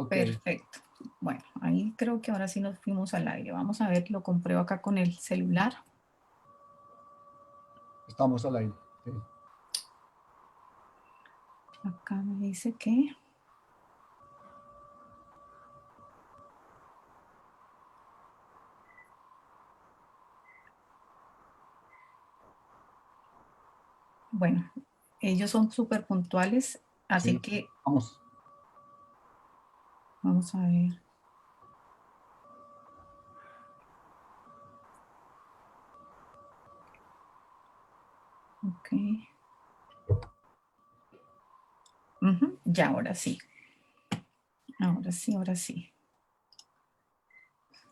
Ok, Perfecto. Bueno, ahí creo que ahora sí nos fuimos al aire. Vamos a ver, lo compruebo acá con el celular. estamos al aire. Sí. Acá me dice que... Bueno, ellos son súper puntuales, así Sí, que vamos. vamos a ver. Ok. Ya, ahora sí. Ahora sí, ahora sí.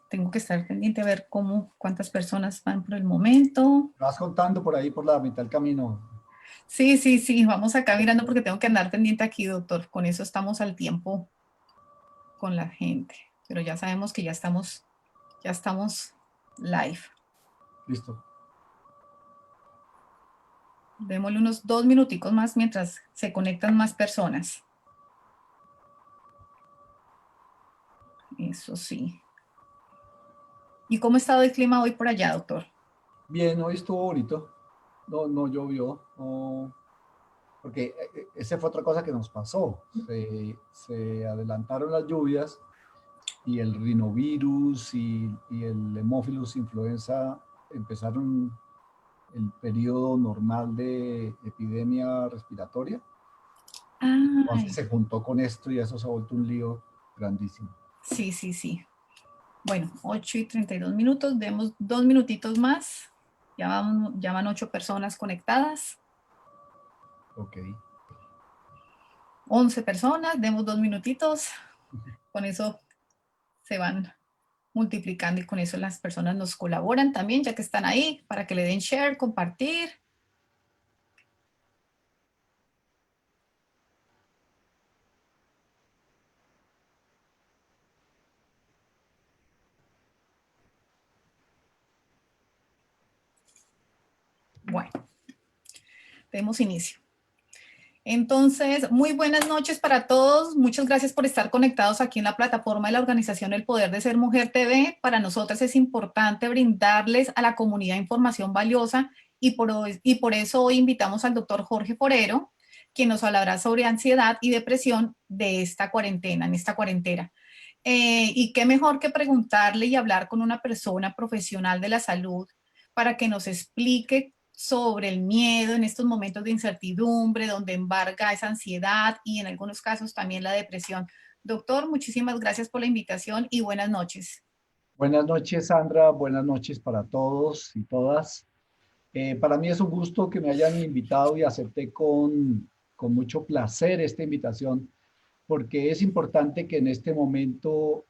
Tengo que estar pendiente a ver cuántas personas van por el momento. Vas contando por ahí por la mitad del camino. Sí, sí, sí, vamos acá mirando porque tengo que andar pendiente aquí, doctor. Con eso estamos al tiempo con la gente. Pero ya sabemos que ya estamos live. Listo. Démosle unos 2 minuticos más mientras se conectan más personas. Eso sí. ¿Y cómo ha estado el clima hoy por allá, doctor? Bien, hoy estuvo bonito. No, no llovió. No, porque esa fue otra cosa que nos pasó. Se adelantaron las lluvias y el rinovirus y el Haemophilus influenza empezaron el periodo normal de epidemia respiratoria. Entonces Ay, se juntó con esto y eso se ha vuelto un lío grandísimo. sí, sí, sí. Bueno, 8:32. Demos 2 minutitos más. Ya van 8 personas conectadas. Ok. 11 personas, demos 2 minutitos. Con eso se van multiplicando y con eso las personas nos colaboran también, ya que están ahí, para que le den share, compartir. Bueno, demos inicio. Entonces, muy buenas noches para todos. Muchas gracias por estar conectados aquí en la plataforma de la organización El Poder de Ser Mujer TV. Para nosotras es importante brindarles a la comunidad información valiosa y por eso hoy invitamos al doctor Jorge Forero, quien nos hablará sobre ansiedad y depresión de esta cuarentena, en esta cuarentena. Y qué mejor que preguntarle y hablar con una persona profesional de la salud para que nos explique sobre el miedo en estos momentos de incertidumbre, donde embarga esa ansiedad y en algunos casos también la depresión. Doctor, muchísimas gracias por la invitación y buenas noches. Buenas noches, Sandra. Buenas noches para todos y todas. Para mí es un gusto que me hayan invitado y acepté con mucho placer esta invitación, porque es importante que en este momento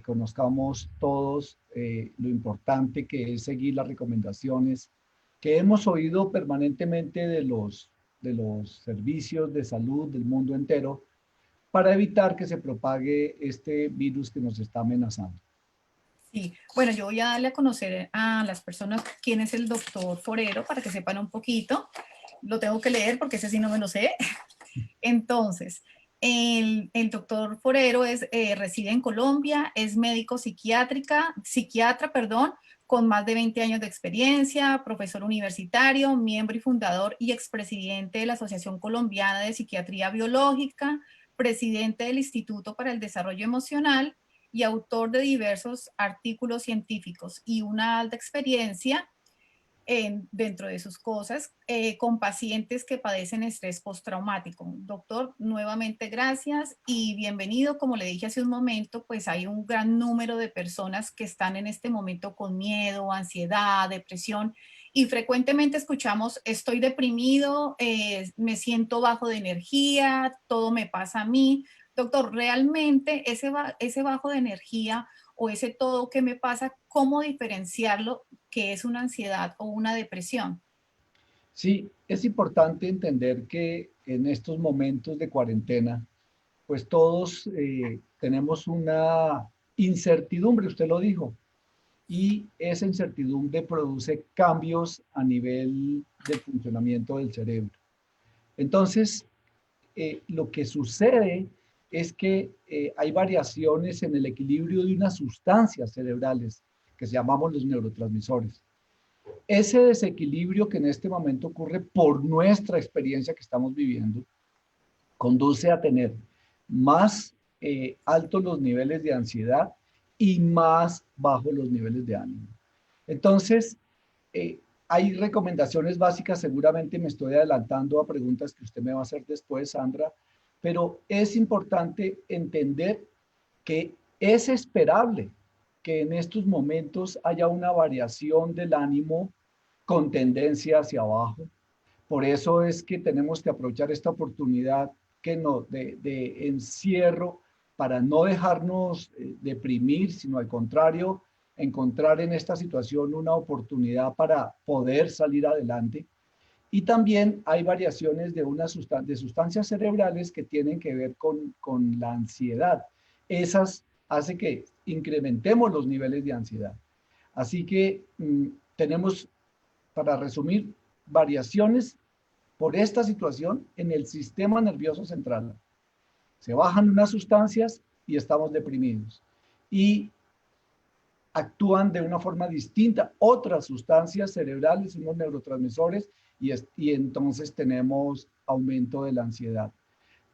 conozcamos todos lo importante que es seguir las recomendaciones que hemos oído permanentemente de los servicios de salud del mundo entero para evitar que se propague este virus que nos está amenazando. Sí, bueno, yo voy a darle a conocer a las personas quién es el doctor Forero para que sepan un poquito. Lo tengo que leer porque ese sí no me lo sé. Entonces, el doctor Forero reside en Colombia, es médico psiquiatra, perdón, con más de 20 años de experiencia, profesor universitario, miembro y fundador y expresidente de la Asociación Colombiana de Psiquiatría Biológica, presidente del Instituto para el Desarrollo Emocional y autor de diversos artículos científicos y una alta experiencia dentro de sus cosas con pacientes que padecen estrés postraumático. Doctor, nuevamente gracias y bienvenido. Como le dije hace un momento, pues hay un gran número de personas que están en este momento con miedo, ansiedad, depresión y frecuentemente escuchamos estoy deprimido, me siento bajo de energía, todo me pasa a mí. Doctor, realmente ese bajo de energía o ese todo que me pasa, ¿cómo diferenciarlo que es una ansiedad o una depresión? Sí, es importante entender que en estos momentos de cuarentena, pues todos tenemos una incertidumbre, usted lo dijo, y esa incertidumbre produce cambios a nivel del funcionamiento del cerebro. Entonces, lo que sucede es que hay variaciones en el equilibrio de unas sustancias cerebrales que se llamamos los neurotransmisores. Ese desequilibrio que en este momento ocurre por nuestra experiencia que estamos viviendo, conduce a tener más altos los niveles de ansiedad y más bajos los niveles de ánimo. Entonces, hay recomendaciones básicas, seguramente me estoy adelantando a preguntas que usted me va a hacer después, Sandra, pero es importante entender que es esperable que en estos momentos haya una variación del ánimo con tendencia hacia abajo. Por eso es que tenemos que aprovechar esta oportunidad de encierro para no dejarnos deprimir, sino al contrario, encontrar en esta situación una oportunidad para poder salir adelante. Y también hay variaciones de sustancias cerebrales que tienen que ver con la ansiedad. Esas hacen que incrementemos los niveles de ansiedad. Así que tenemos, para resumir, variaciones por esta situación en el sistema nervioso central. Se bajan unas sustancias y estamos deprimidos. Y actúan de una forma distinta otras sustancias cerebrales, unos neurotransmisores, y entonces tenemos aumento de la ansiedad.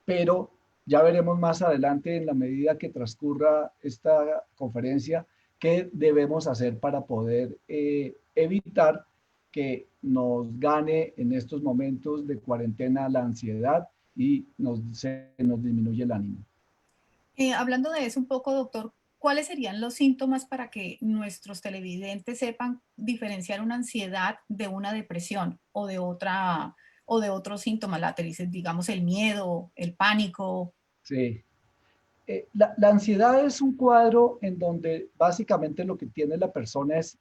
Pero ya veremos más adelante, en la medida que transcurra esta conferencia, qué debemos hacer para poder evitar que nos gane en estos momentos de cuarentena la ansiedad y se nos disminuye el ánimo. Hablando de eso un poco, doctor, ¿cuáles serían los síntomas para que nuestros televidentes sepan diferenciar una ansiedad de una depresión o de otra o de otros síntomas lateris, digamos el miedo, el pánico? Sí. La ansiedad es un cuadro en donde básicamente lo que tiene la persona es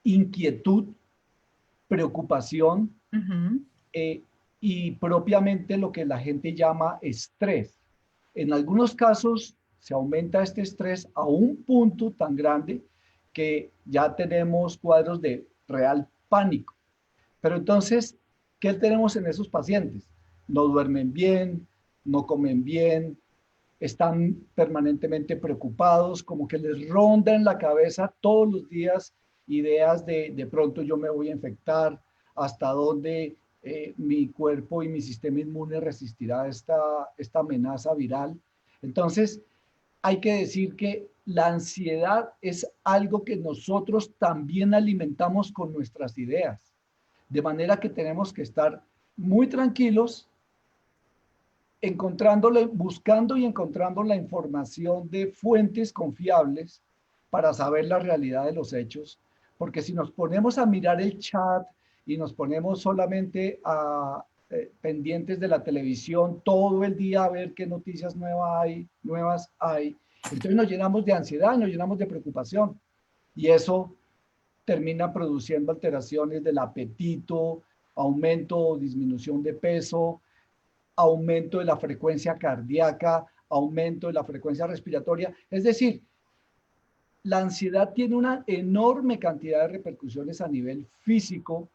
inquietud, preocupación, Ujú. y propiamente lo que la gente llama estrés. En algunos casos se aumenta este estrés a un punto tan grande que ya tenemos cuadros de real pánico. Pero entonces, ¿qué tenemos en esos pacientes? No duermen bien, no comen bien, están permanentemente preocupados, como que les ronda en la cabeza todos los días ideas de pronto yo me voy a infectar, hasta dónde mi cuerpo y mi sistema inmune resistirá esta amenaza viral. Entonces, hay que decir que la ansiedad es algo que nosotros también alimentamos con nuestras ideas, de manera que tenemos que estar muy tranquilos buscando y encontrando la información de fuentes confiables para saber la realidad de los hechos, porque si nos ponemos a mirar el chat y nos ponemos solamente pendientes de la televisión todo el día a ver qué noticias nuevas hay, entonces nos llenamos de ansiedad, nos llenamos de preocupación y eso termina produciendo alteraciones del apetito, aumento o disminución de peso, aumento de la frecuencia cardíaca, aumento de la frecuencia respiratoria. Es decir, la ansiedad tiene una enorme cantidad de repercusiones a nivel físico,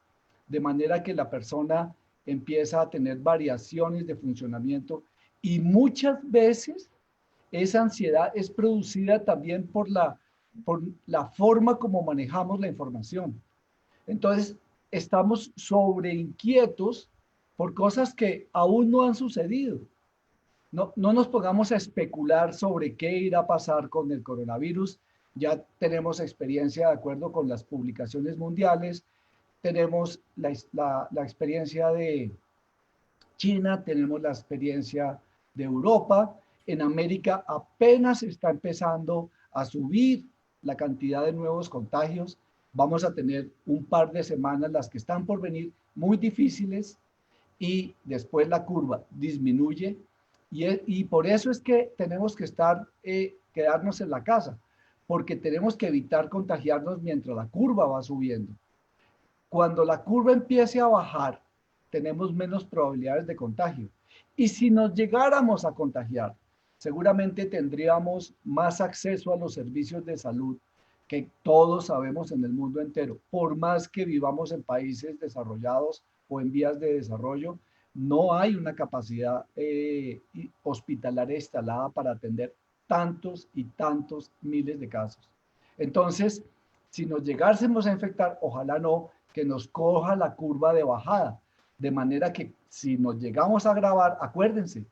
de manera que la persona empieza a tener variaciones de funcionamiento y muchas veces esa ansiedad es producida también por la forma como manejamos la información. Entonces, estamos sobre inquietos por cosas que aún no han sucedido. No nos pongamos a especular sobre qué irá a pasar con el coronavirus. Ya tenemos experiencia de acuerdo con las publicaciones mundiales, tenemos la experiencia de China, tenemos la experiencia de Europa. En América apenas está empezando a subir la cantidad de nuevos contagios. Vamos a tener un par de semanas, las que están por venir, muy difíciles, y después la curva disminuye y por eso es que tenemos que quedarnos en la casa, porque tenemos que evitar contagiarnos mientras la curva va subiendo. Cuando la curva empiece a bajar, tenemos menos probabilidades de contagio. Y si nos llegáramos a contagiar, seguramente tendríamos más acceso a los servicios de salud que todos sabemos en el mundo entero. Por más que vivamos en países desarrollados o en vías de desarrollo, no hay una capacidad hospitalaria instalada para atender tantos y tantos miles de casos. Entonces, si nos llegásemos a infectar, ojalá no, que nos coja la curva de bajada, de manera que si nos llegamos a agravar, acuérdense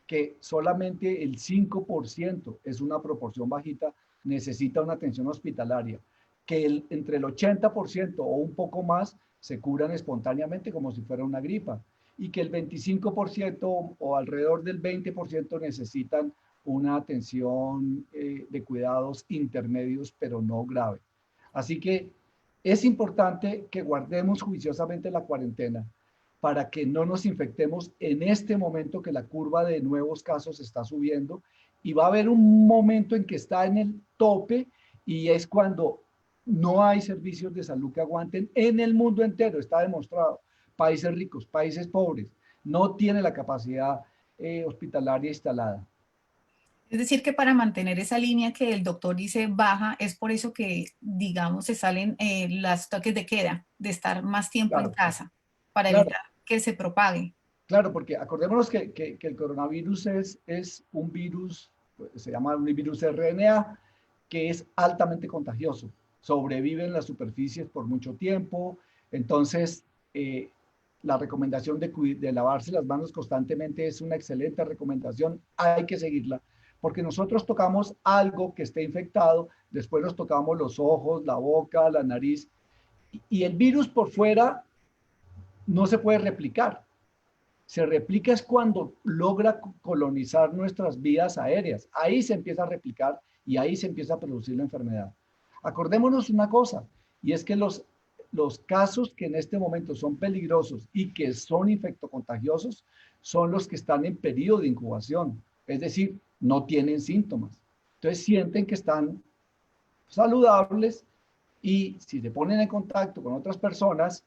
que solamente el 5% es una proporción bajita, necesita una atención hospitalaria, que entre el 80% o un poco más se curan espontáneamente como si fuera una gripa, y que el 25% o alrededor del 20% necesitan una atención de cuidados intermedios, pero no grave. Así que es importante que guardemos juiciosamente la cuarentena para que no nos infectemos en este momento que la curva de nuevos casos está subiendo, y va a haber un momento en que está en el tope, y es cuando no hay servicios de salud que aguanten en el mundo entero, está demostrado. Países ricos, países pobres, no tiene la capacidad hospitalaria instalada. Es decir, que para mantener esa línea que el doctor dice baja, es por eso que, digamos, se salen las toques de queda, de estar más tiempo en Claro, casa, para claro, evitar que se propague. claro, porque acordémonos que el coronavirus es un virus, se llama un virus RNA, que es altamente contagioso. Sobrevive en las superficies por mucho tiempo. Entonces, la recomendación de lavarse las manos constantemente es una excelente recomendación. Hay que seguirla, porque nosotros tocamos algo que esté infectado, después nos tocamos los ojos, la boca, la nariz, y el virus por fuera no se puede replicar. Se replica es cuando logra colonizar nuestras vías aéreas. Ahí se empieza a replicar y ahí se empieza a producir la enfermedad. Acordémonos una cosa, y es que los casos que en este momento son peligrosos y que son infectocontagiosos son los que están en periodo de incubación, es decir, no tienen síntomas. Entonces sienten que están saludables, y si se ponen en contacto con otras personas,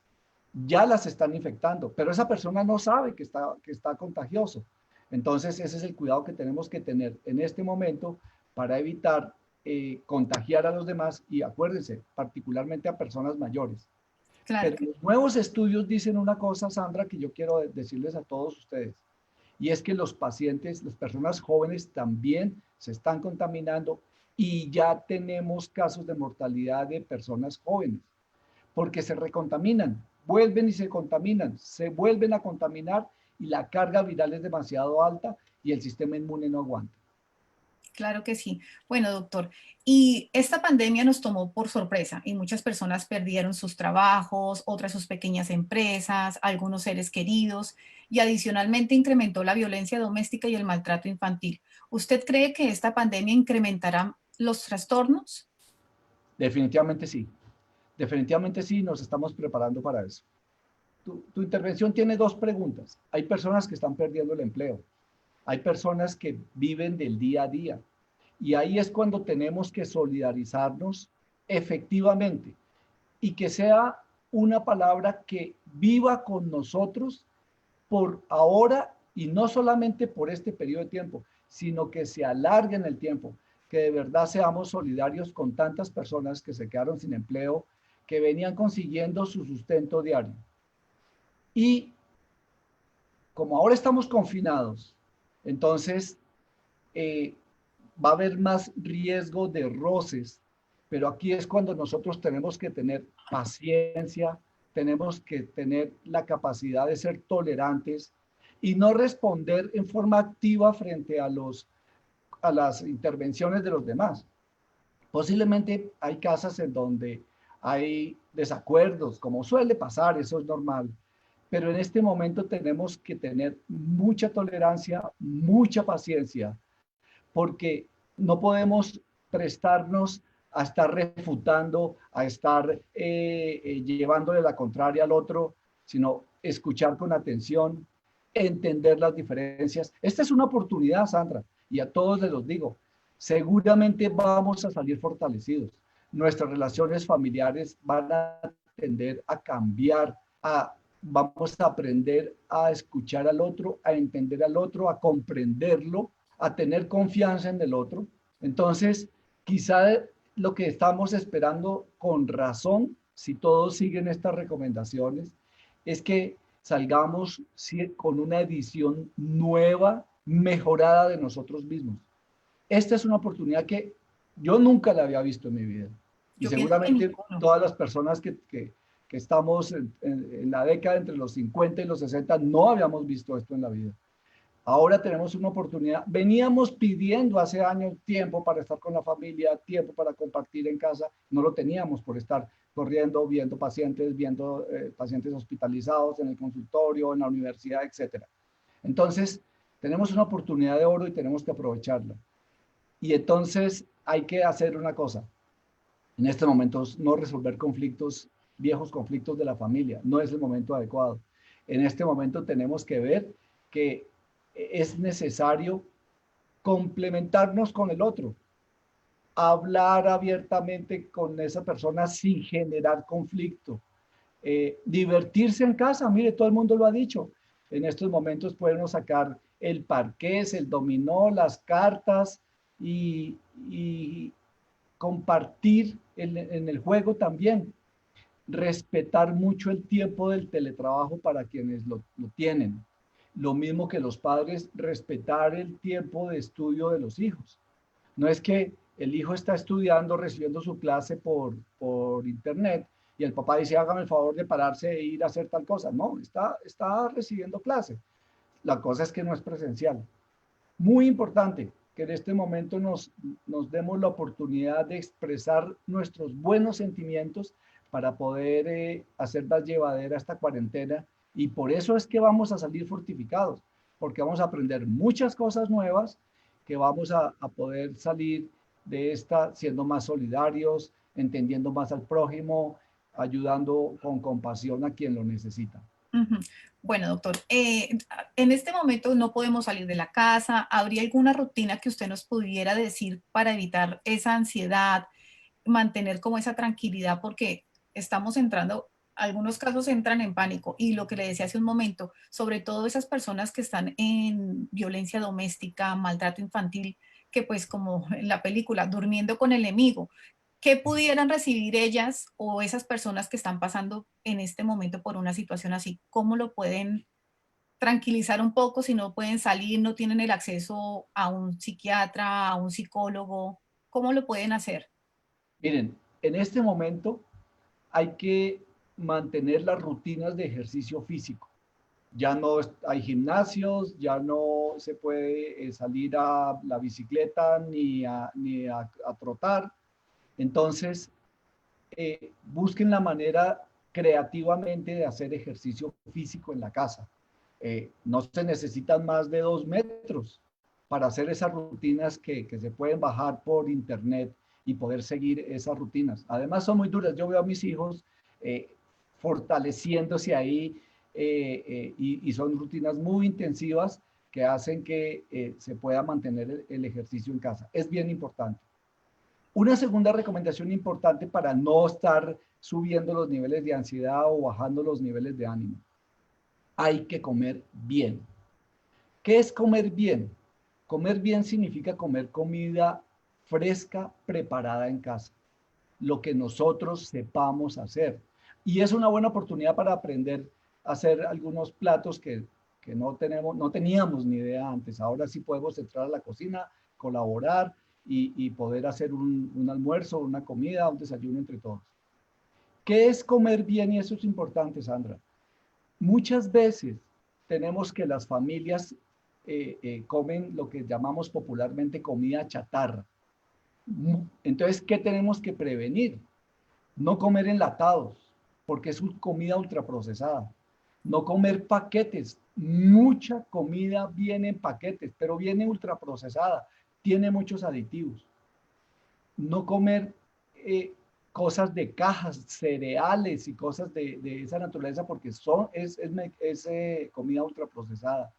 ya las están infectando, pero esa persona no sabe que está contagioso. Entonces, ese es el cuidado que tenemos que tener en este momento para evitar contagiar a los demás, y acuérdense, particularmente a personas mayores. Claro Pero que los nuevos estudios dicen una cosa, Sandra, que yo quiero decirles a todos ustedes, y es que los pacientes, las personas jóvenes también se están contaminando, y ya tenemos casos de mortalidad de personas jóvenes porque se recontaminan, vuelven y se contaminan, se vuelven a contaminar, y la carga viral es demasiado alta y el sistema inmune no aguanta. Claro que sí. Bueno, doctor, y esta pandemia nos tomó por sorpresa y muchas personas perdieron sus trabajos, otras sus pequeñas empresas, algunos seres queridos, y adicionalmente incrementó la violencia doméstica y el maltrato infantil. ¿Usted cree que esta pandemia incrementará los trastornos? Definitivamente sí, definitivamente sí, nos estamos preparando para eso. Tu intervención tiene dos preguntas. Hay personas que están perdiendo el empleo, hay personas que viven del día a día, y ahí es cuando tenemos que solidarizarnos efectivamente, y que sea una palabra que viva con nosotros por ahora, y no solamente por este periodo de tiempo, sino que se alargue en el tiempo, que de verdad seamos solidarios con tantas personas que se quedaron sin empleo, que venían consiguiendo su sustento diario. Y como ahora estamos confinados, entonces eh, va a haber más riesgo de roces, pero aquí es cuando nosotros tenemos que tener paciencia, tenemos que tener la capacidad de ser tolerantes y no responder en forma activa frente a las intervenciones de los demás. Posiblemente hay casas en donde hay desacuerdos, como suele pasar, eso es normal, pero en este momento tenemos que tener mucha tolerancia, mucha paciencia, porque no podemos prestarnos a estar refutando, a estar llevándole la contraria al otro, sino escuchar con atención, entender las diferencias. Esta es una oportunidad, Sandra, y a todos les los digo, seguramente vamos a salir fortalecidos. Nuestras relaciones familiares van a tender a cambiar, vamos a aprender a escuchar al otro, a entender al otro, a comprenderlo, a tener confianza en el otro. Entonces, quizá lo que estamos esperando con razón, si todos siguen estas recomendaciones, es que salgamos con una edición nueva, mejorada de nosotros mismos. Esta es una oportunidad que yo nunca la había visto en mi vida. Y Yo pienso que seguramente ninguno. todas las personas que estamos en la década entre los 50 y los 60 no habíamos visto esto en la vida. Ahora tenemos una oportunidad. Veníamos pidiendo hace años tiempo para estar con la familia, tiempo para compartir en casa. No lo teníamos por estar corriendo, viendo pacientes, viendo pacientes hospitalizados en el consultorio, en la universidad, etcétera. Entonces, tenemos una oportunidad de oro y tenemos que aprovecharla. Y entonces hay que hacer una cosa. En este momento no resolver conflictos, viejos conflictos de la familia. No es el momento adecuado. En este momento tenemos que ver que es necesario complementarnos con el otro, hablar abiertamente con esa persona sin generar conflicto, divertirse en casa. Mire, todo el mundo lo ha dicho. En estos momentos podemos sacar el parqués, el dominó, las cartas y compartir en el juego también. Respetar mucho el tiempo del teletrabajo para quienes lo tienen. Lo mismo que los padres, respetar el tiempo de estudio de los hijos. No es que el hijo está estudiando, recibiendo su clase por internet y el papá dice, hágame el favor de pararse e ir a hacer tal cosa. No, está recibiendo clase. La cosa es que no es presencial. Muy importante que en este momento nos demos la oportunidad de expresar nuestros buenos sentimientos para poder hacer más llevadera esta cuarentena. Y por eso es que vamos a salir fortificados, porque vamos a aprender muchas cosas nuevas, que vamos a poder salir de esta siendo más solidarios, entendiendo más al prójimo, ayudando con compasión a quien lo necesita. Ujú. Bueno, doctor, en este momento no podemos salir de la casa. ¿Habría alguna rutina que usted nos pudiera decir para evitar esa ansiedad, mantener como esa tranquilidad? Porque estamos entrando, algunos casos entran en pánico y lo que le decía hace un momento, sobre todo esas personas que están en violencia doméstica, maltrato infantil, que pues como en la película, durmiendo con el enemigo. ¿Qué pudieran recibir ellas o esas personas que están pasando en este momento por una situación así? ¿Cómo lo pueden tranquilizar un poco si no pueden salir, no tienen el acceso a un psiquiatra, a un psicólogo? ¿Cómo lo pueden hacer? Miren, en este momento hay que mantener las rutinas de ejercicio físico. Ya no hay gimnasios, ya no se puede salir a la bicicleta ni a trotar. Entonces, busquen la manera creativamente de hacer ejercicio físico en la casa. No se necesitan más de 2 metros para hacer esas rutinas que se pueden bajar por internet y poder seguir esas rutinas. Además son muy duras. Yo veo a mis hijos eh, fortaleciéndose ahí y son rutinas muy intensivas que hacen que se pueda mantener el ejercicio en casa. Es bien importante. Una segunda recomendación importante para no estar subiendo los niveles de ansiedad o bajando los niveles de ánimo. Hay que comer bien. ¿Qué es comer bien? Comer bien significa comer comida fresca, preparada en casa, lo que nosotros sepamos hacer. Y es una buena oportunidad para aprender a hacer algunos platos que no teníamos ni idea antes. Ahora sí podemos entrar a la cocina, colaborar y poder hacer un almuerzo, una comida, un desayuno entre todos. ¿Qué es comer bien? Y eso es importante, Sandra. Muchas veces tenemos que las familias comen lo que llamamos popularmente comida chatarra. Entonces, ¿qué tenemos que prevenir? No comer enlatados, porque es comida ultraprocesada. No comer paquetes. Mucha comida viene en paquetes, pero viene ultraprocesada. Tiene muchos aditivos. No comer cosas de cajas, cereales y cosas de esa naturaleza, porque es comida ultraprocesada.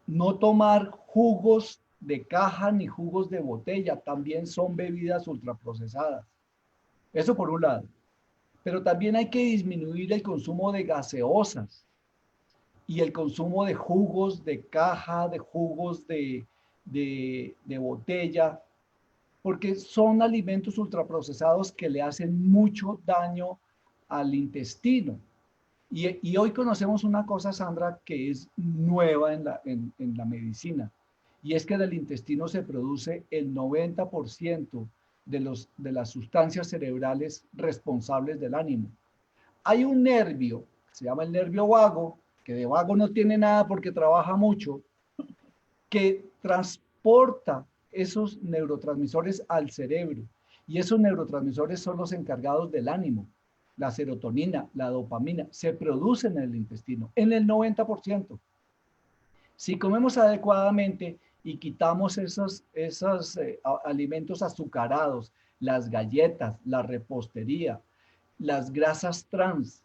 No tomar jugos de caja ni jugos de botella, también son bebidas ultraprocesadas. Eso por un lado. Pero también hay que disminuir el consumo de gaseosas y el consumo de jugos de caja, de jugos de botella, porque son alimentos ultraprocesados que le hacen mucho daño al intestino. Y hoy conocemos una cosa, Sandra, que es nueva en la medicina, y es que del intestino se produce el 90% de las sustancias cerebrales responsables del ánimo. Hay un nervio, se llama el nervio vago, que de vago no tiene nada porque trabaja mucho, que transporta esos neurotransmisores al cerebro. Y esos neurotransmisores son los encargados del ánimo. La serotonina, la dopamina, se producen en el intestino, en el 90%. Si comemos adecuadamente y quitamos esos alimentos azucarados, las galletas, la repostería, las grasas trans,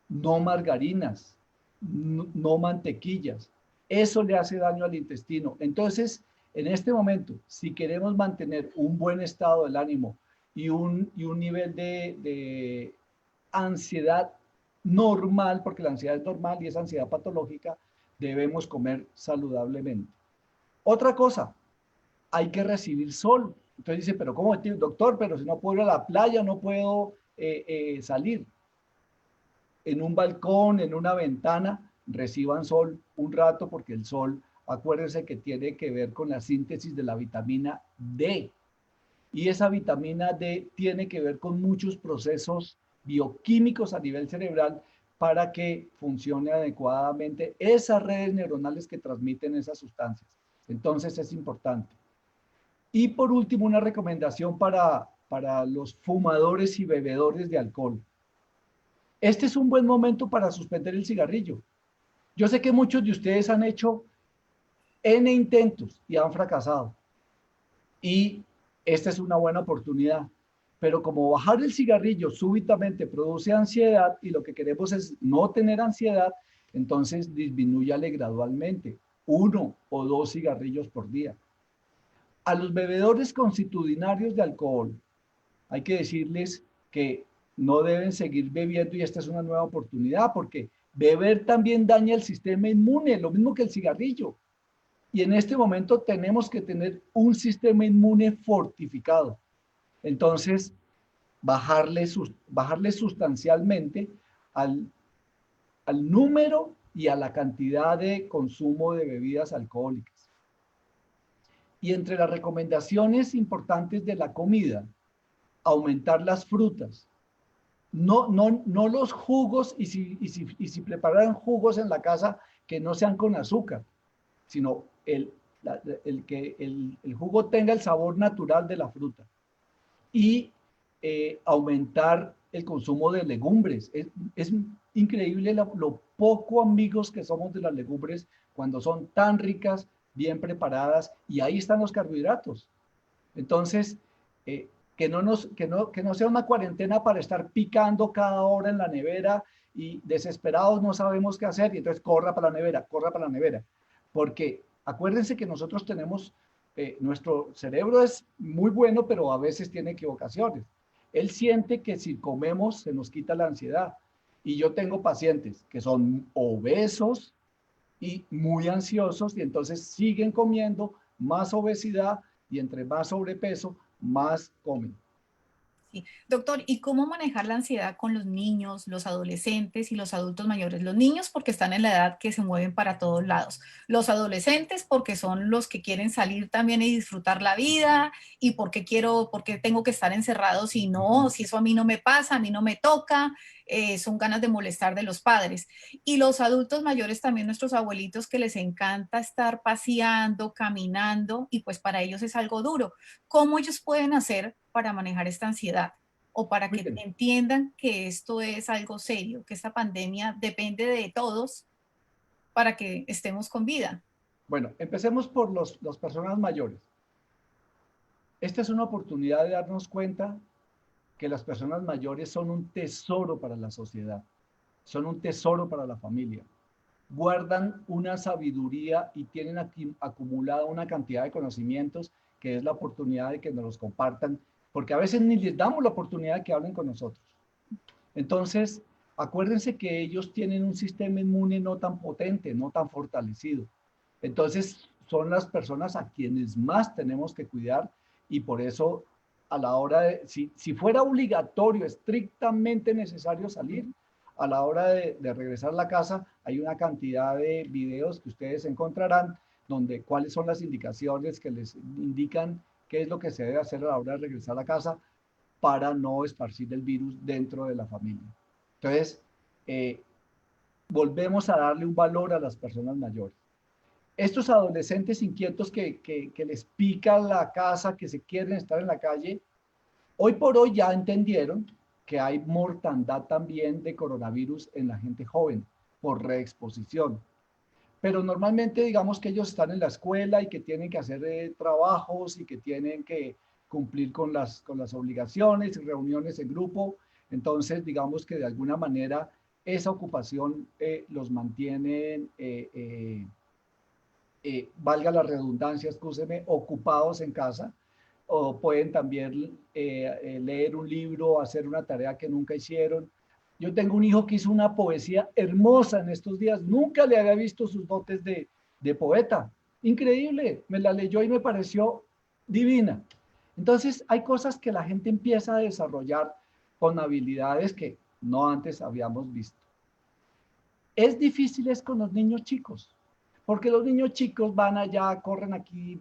no margarinas, no mantequillas. Eso le hace daño al intestino. Entonces, en este momento, si queremos mantener un buen estado del ánimo y un nivel de ansiedad normal, porque la ansiedad es normal y es ansiedad patológica, debemos comer saludablemente. Otra cosa, hay que recibir sol. Entonces dice, pero ¿cómo, doctor? Pero si no puedo ir a la playa, no puedo salir. En un balcón, en una ventana, reciban sol un rato porque el sol, acuérdense que tiene que ver con la síntesis de la vitamina D. Y esa vitamina D tiene que ver con muchos procesos bioquímicos a nivel cerebral para que funcione adecuadamente esas redes neuronales que transmiten esas sustancias. Entonces es importante. Y por último, una recomendación para los fumadores y bebedores de alcohol. Este es un buen momento para suspender el cigarrillo. Yo sé que muchos de ustedes han hecho N intentos y han fracasado. Y esta es una buena oportunidad. Pero como bajar el cigarrillo súbitamente produce ansiedad y lo que queremos es no tener ansiedad, entonces disminúyale gradualmente, 1 o 2 cigarrillos por día. A los bebedores constitucionarios de alcohol, hay que decirles que no deben seguir bebiendo y esta es una nueva oportunidad porque beber también daña el sistema inmune, lo mismo que el cigarrillo. Y en este momento tenemos que tener un sistema inmune fortificado. Entonces, bajarle sustancialmente al, al número y a la cantidad de consumo de bebidas alcohólicas. Y entre las recomendaciones importantes de la comida, aumentar las frutas. No los jugos y si preparan jugos en la casa que no sean con azúcar, sino que el jugo tenga el sabor natural de la fruta. Y aumentar el consumo de legumbres. Es increíble lo poco amigos que somos de las legumbres cuando son tan ricas, bien preparadas, y ahí están los carbohidratos. Entonces, que no sea una cuarentena para estar picando cada hora en la nevera y desesperados no sabemos qué hacer y entonces corra para la nevera. Porque acuérdense que nosotros tenemos, nuestro cerebro es muy bueno, pero a veces tiene equivocaciones. Él siente que si comemos se nos quita la ansiedad. Y yo tengo pacientes que son obesos y muy ansiosos y entonces siguen comiendo más obesidad y entre más sobrepeso, más comen. Sí. Doctor, ¿y cómo manejar la ansiedad con los niños, los adolescentes y los adultos mayores? Los niños porque están en la edad que se mueven para todos lados. Los adolescentes porque son los que quieren salir también y disfrutar la vida y porque tengo que estar encerrado si no, si eso a mí no me pasa, a mí no me toca, son ganas de molestar de los padres. Y los adultos mayores también, nuestros abuelitos que les encanta estar paseando, caminando y pues para ellos es algo duro. ¿Cómo ellos pueden hacer para manejar esta ansiedad o para Muy que bien. entiendan que esto es algo serio, que esta pandemia depende de todos para que estemos con vida? Bueno, empecemos por las personas mayores. Esta es una oportunidad de darnos cuenta que las personas mayores son un tesoro para la sociedad, son un tesoro para la familia. Guardan una sabiduría y tienen aquí acumulada una cantidad de conocimientos que es la oportunidad de que nos los compartan, porque a veces ni les damos la oportunidad de que hablen con nosotros. Entonces, acuérdense que ellos tienen un sistema inmune no tan potente, no tan fortalecido. Entonces, son las personas a quienes más tenemos que cuidar y por eso a la hora de, si fuera obligatorio, estrictamente necesario salir, a la hora de regresar a la casa, hay una cantidad de videos que ustedes encontrarán donde cuáles son las indicaciones que les indican qué es lo que se debe hacer a la hora de regresar a la casa para no esparcir el virus dentro de la familia. Entonces, volvemos a darle un valor a las personas mayores. Estos adolescentes inquietos que les pica la casa, que se quieren estar en la calle, hoy por hoy ya entendieron que hay mortandad también de coronavirus en la gente joven por reexposición. Pero normalmente digamos que ellos están en la escuela y que tienen que hacer trabajos y que tienen que cumplir con las obligaciones y reuniones en grupo. Entonces digamos que de alguna manera esa ocupación los mantiene, valga la redundancia, escúcheme, ocupados en casa, o pueden también leer un libro, hacer una tarea que nunca hicieron. Yo tengo un hijo que hizo una poesía hermosa en estos días, nunca le había visto sus dotes de poeta, increíble, me la leyó y me pareció divina. Entonces hay cosas que la gente empieza a desarrollar con habilidades que no antes habíamos visto. Es difícil es con los niños chicos, porque los niños chicos van allá, corren aquí,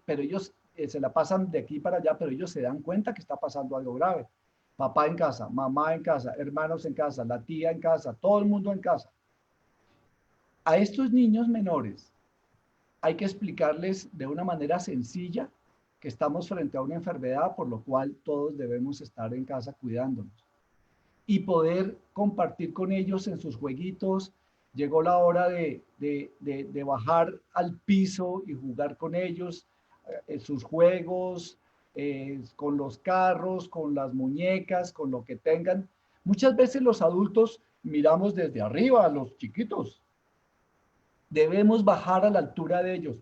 pero ellos se la pasan de aquí para allá, pero ellos se dan cuenta que está pasando algo grave. Papá en casa, mamá en casa, hermanos en casa, la tía en casa, todo el mundo en casa. A estos niños menores hay que explicarles de una manera sencilla que estamos frente a una enfermedad por lo cual todos debemos estar en casa cuidándonos y poder compartir con ellos en sus jueguitos. Llegó la hora de bajar al piso y jugar con ellos en sus juegos, con los carros, con las muñecas, con lo que tengan. Muchas veces los adultos miramos desde arriba a los chiquitos. Debemos bajar a la altura de ellos,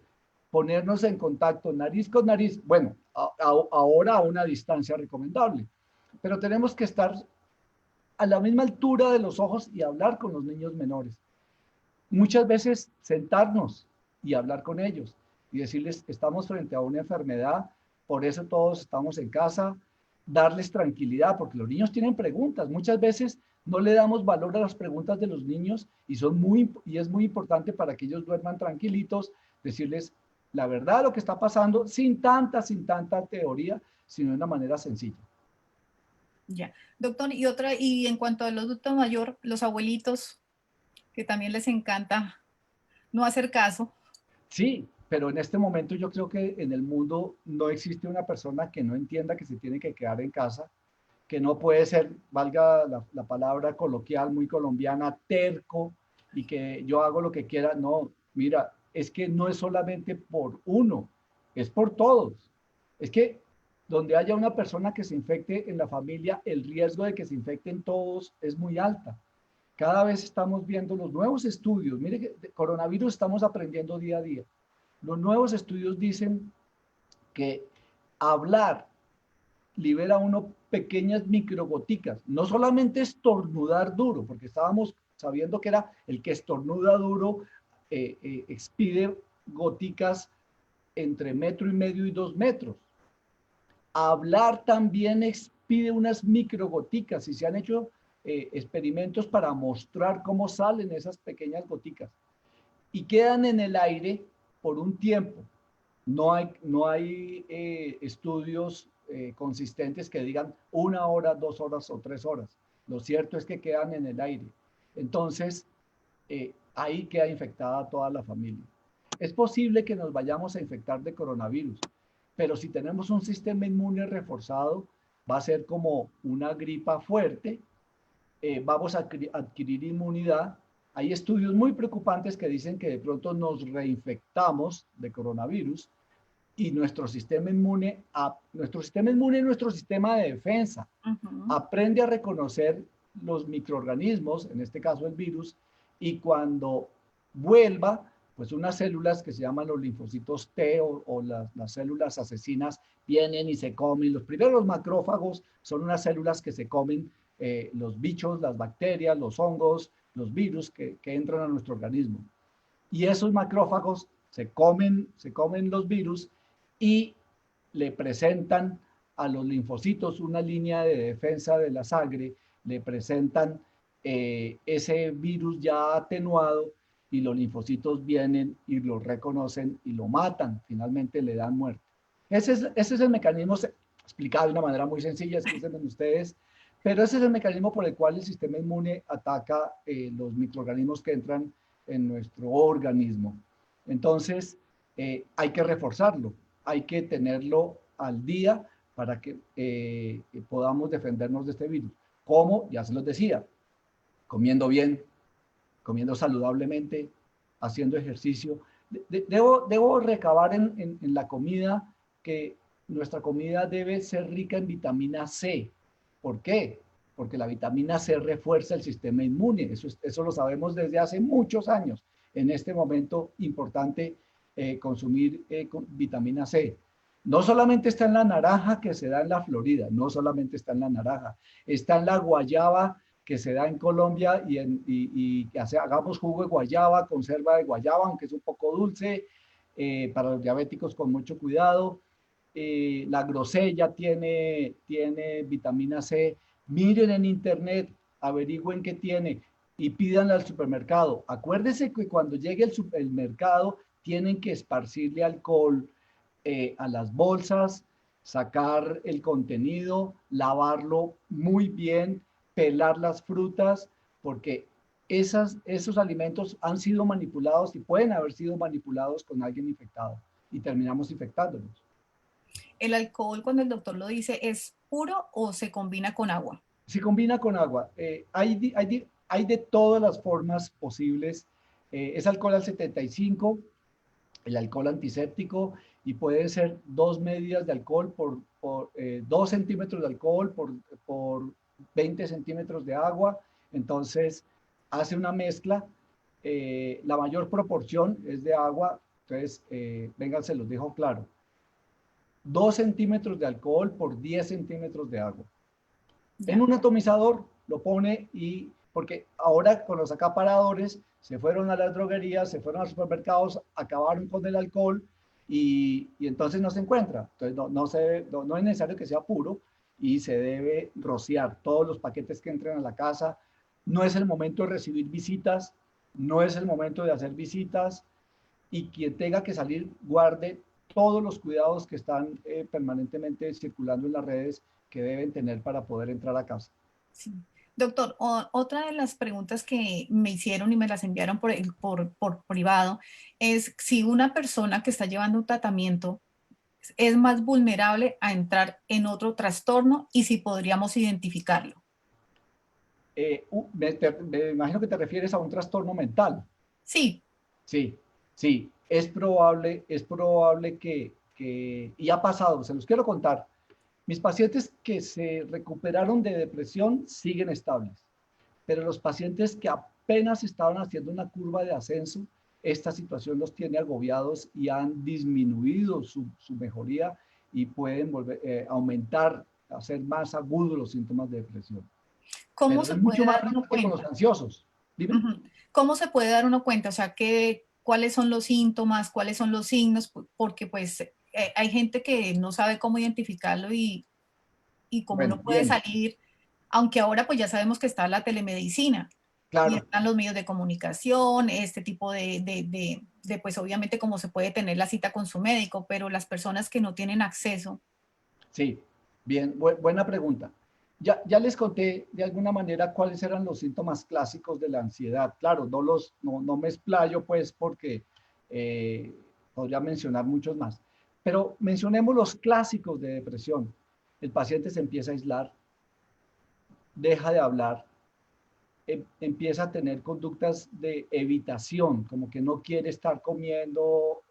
ponernos en contacto nariz con nariz. Bueno, ahora a una distancia recomendable, pero tenemos que estar a la misma altura de los ojos y hablar con los niños menores. Muchas veces sentarnos y hablar con ellos y decirles, estamos frente a una enfermedad, por eso todos estamos en casa, darles tranquilidad, porque los niños tienen preguntas. Muchas veces no le damos valor a las preguntas de los niños y es muy importante para que ellos duerman tranquilitos, decirles la verdad de lo que está pasando sin tanta teoría, sino de una manera sencilla. Ya, doctor, y en cuanto a los adultos mayores, los abuelitos, que también les encanta no hacer caso. Sí, pero en este momento yo creo que en el mundo no existe una persona que no entienda que se tiene que quedar en casa, que no puede ser, valga la palabra coloquial, muy colombiana, terco, y que yo hago lo que quiera. No, mira, es que no es solamente por uno, es por todos. Es que donde haya una persona que se infecte en la familia, el riesgo de que se infecten todos es muy alta. Cada vez estamos viendo los nuevos estudios. Mire que de coronavirus estamos aprendiendo día a día. Los nuevos estudios dicen que hablar libera uno pequeñas microgoticas. No solamente estornudar duro, porque estábamos sabiendo que era el que estornuda duro, expide goticas entre 1,5 y 2 metros. Hablar también expide unas microgoticas y se han hecho experimentos para mostrar cómo salen esas pequeñas goticas y quedan en el aire por un tiempo. No hay estudios consistentes que digan 1 hora, 2 horas o 3 horas. Lo cierto es que quedan en el aire. Entonces, ahí queda infectada toda la familia. Es posible que nos vayamos a infectar de coronavirus, pero si tenemos un sistema inmune reforzado, va a ser como una gripa fuerte, vamos a adquirir inmunidad. Hay estudios muy preocupantes que dicen que de pronto nos reinfectamos de coronavirus y nuestro sistema inmune es nuestro sistema de defensa. Aprende a reconocer los microorganismos, en este caso el virus, y cuando vuelva, pues unas células que se llaman los linfocitos T o las células asesinas vienen y se comen. Los primeros macrófagos son unas células que se comen los bichos, las bacterias, los hongos, los virus que entran a nuestro organismo. Y esos macrófagos se comen los virus y le presentan a los linfocitos una línea de defensa de la sangre, le presentan ese virus ya atenuado y los linfocitos vienen y lo reconocen y lo matan, finalmente le dan muerte. Ese es el mecanismo explicado de una manera muy sencilla, escúchenme ustedes, pero ese es el mecanismo por el cual el sistema inmune ataca los microorganismos que entran en nuestro organismo. Entonces, hay que reforzarlo, hay que tenerlo al día para que podamos defendernos de este virus. ¿Cómo? Ya se los decía, comiendo bien, comiendo saludablemente, haciendo ejercicio. Debo recabar en la comida que nuestra comida debe ser rica en vitamina C. ¿Por qué? Porque la vitamina C refuerza el sistema inmune. Eso lo sabemos desde hace muchos años. En este momento, importante consumir vitamina C. No solamente está en la naranja que se da en la Florida, no solamente está en la naranja, está en la guayaba que se da en Colombia y que hagamos jugo de guayaba, conserva de guayaba, aunque es un poco dulce, para los diabéticos con mucho cuidado. La grosella tiene vitamina C. Miren en internet, averigüen qué tiene y pídanla al supermercado. Acuérdense que cuando llegue el mercado tienen que esparcirle alcohol a las bolsas, sacar el contenido, lavarlo muy bien, pelar las frutas, porque esos alimentos han sido manipulados y pueden haber sido manipulados con alguien infectado y terminamos infectándolos. ¿El alcohol, cuando el doctor lo dice, es puro o se combina con agua? Se combina con agua. Hay de todas las formas posibles. Es alcohol al 75, el alcohol antiséptico, y puede ser 2 medidas de alcohol por 2 centímetros de alcohol por 20 centímetros de agua. Entonces, hace una mezcla. La mayor proporción es de agua. Entonces, vengan, se los dejo claro. 2 centímetros de alcohol por 10 centímetros de agua. Ya. En un atomizador lo pone porque ahora con los acaparadores se fueron a las droguerías, se fueron a los supermercados, acabaron con el alcohol y entonces no se encuentra. Entonces no es necesario que sea puro y se debe rociar todos los paquetes que entren a la casa. No es el momento de recibir visitas, no es el momento de hacer visitas y quien tenga que salir guarde todos los cuidados que están permanentemente circulando en las redes que deben tener para poder entrar a casa. Sí. Doctor, otra de las preguntas que me hicieron y me las enviaron por privado es si una persona que está llevando un tratamiento es más vulnerable a entrar en otro trastorno y si podríamos identificarlo. Me imagino que te refieres a un trastorno mental. Sí. Sí, sí, es probable y ha pasado, se los quiero contar. Mis pacientes que se recuperaron de depresión siguen estables, pero los pacientes que apenas estaban haciendo una curva de ascenso, esta situación los tiene agobiados y han disminuido su mejoría y pueden aumentar, hacer más agudos los síntomas de depresión. ¿Cómo Pero se es puede mucho más dar uno frecuente con los cuenta? ansiosos. Dime. Ujú. ¿Cómo se puede dar uno cuenta? O sea, ¿cuáles son los síntomas? ¿Cuáles son los signos? Porque pues hay gente que no sabe cómo identificarlo y cómo Bueno, no puede bien, salir, aunque ahora pues ya sabemos que está la telemedicina y claro. están los medios de comunicación, este tipo pues obviamente cómo se puede tener la cita con su médico, pero las personas que no tienen acceso. Sí, bien, buena pregunta. Ya les conté de alguna manera cuáles eran los síntomas clásicos de la ansiedad. Claro, no me explayo pues porque eh, podría mencionar muchos más. Pero mencionemos los clásicos de depresión. El paciente se empieza a aislar, deja de hablar, empieza a tener conductas de evitación, como que no quiere estar comiendo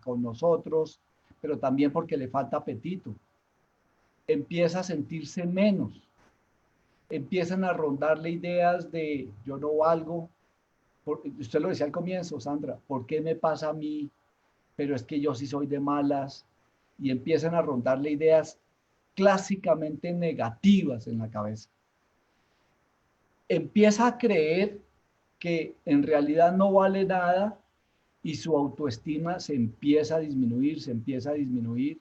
con nosotros, pero también porque le falta apetito. Empieza a sentirse menos, empiezan a rondarle ideas de yo no valgo, usted lo decía al comienzo, Sandra, ¿por qué me pasa a mí? Pero es que yo sí soy de malas, y empiezan a rondarle ideas clásicamente negativas en la cabeza. Empieza a creer que en realidad no vale nada y su autoestima se empieza a disminuir, se empieza a disminuir.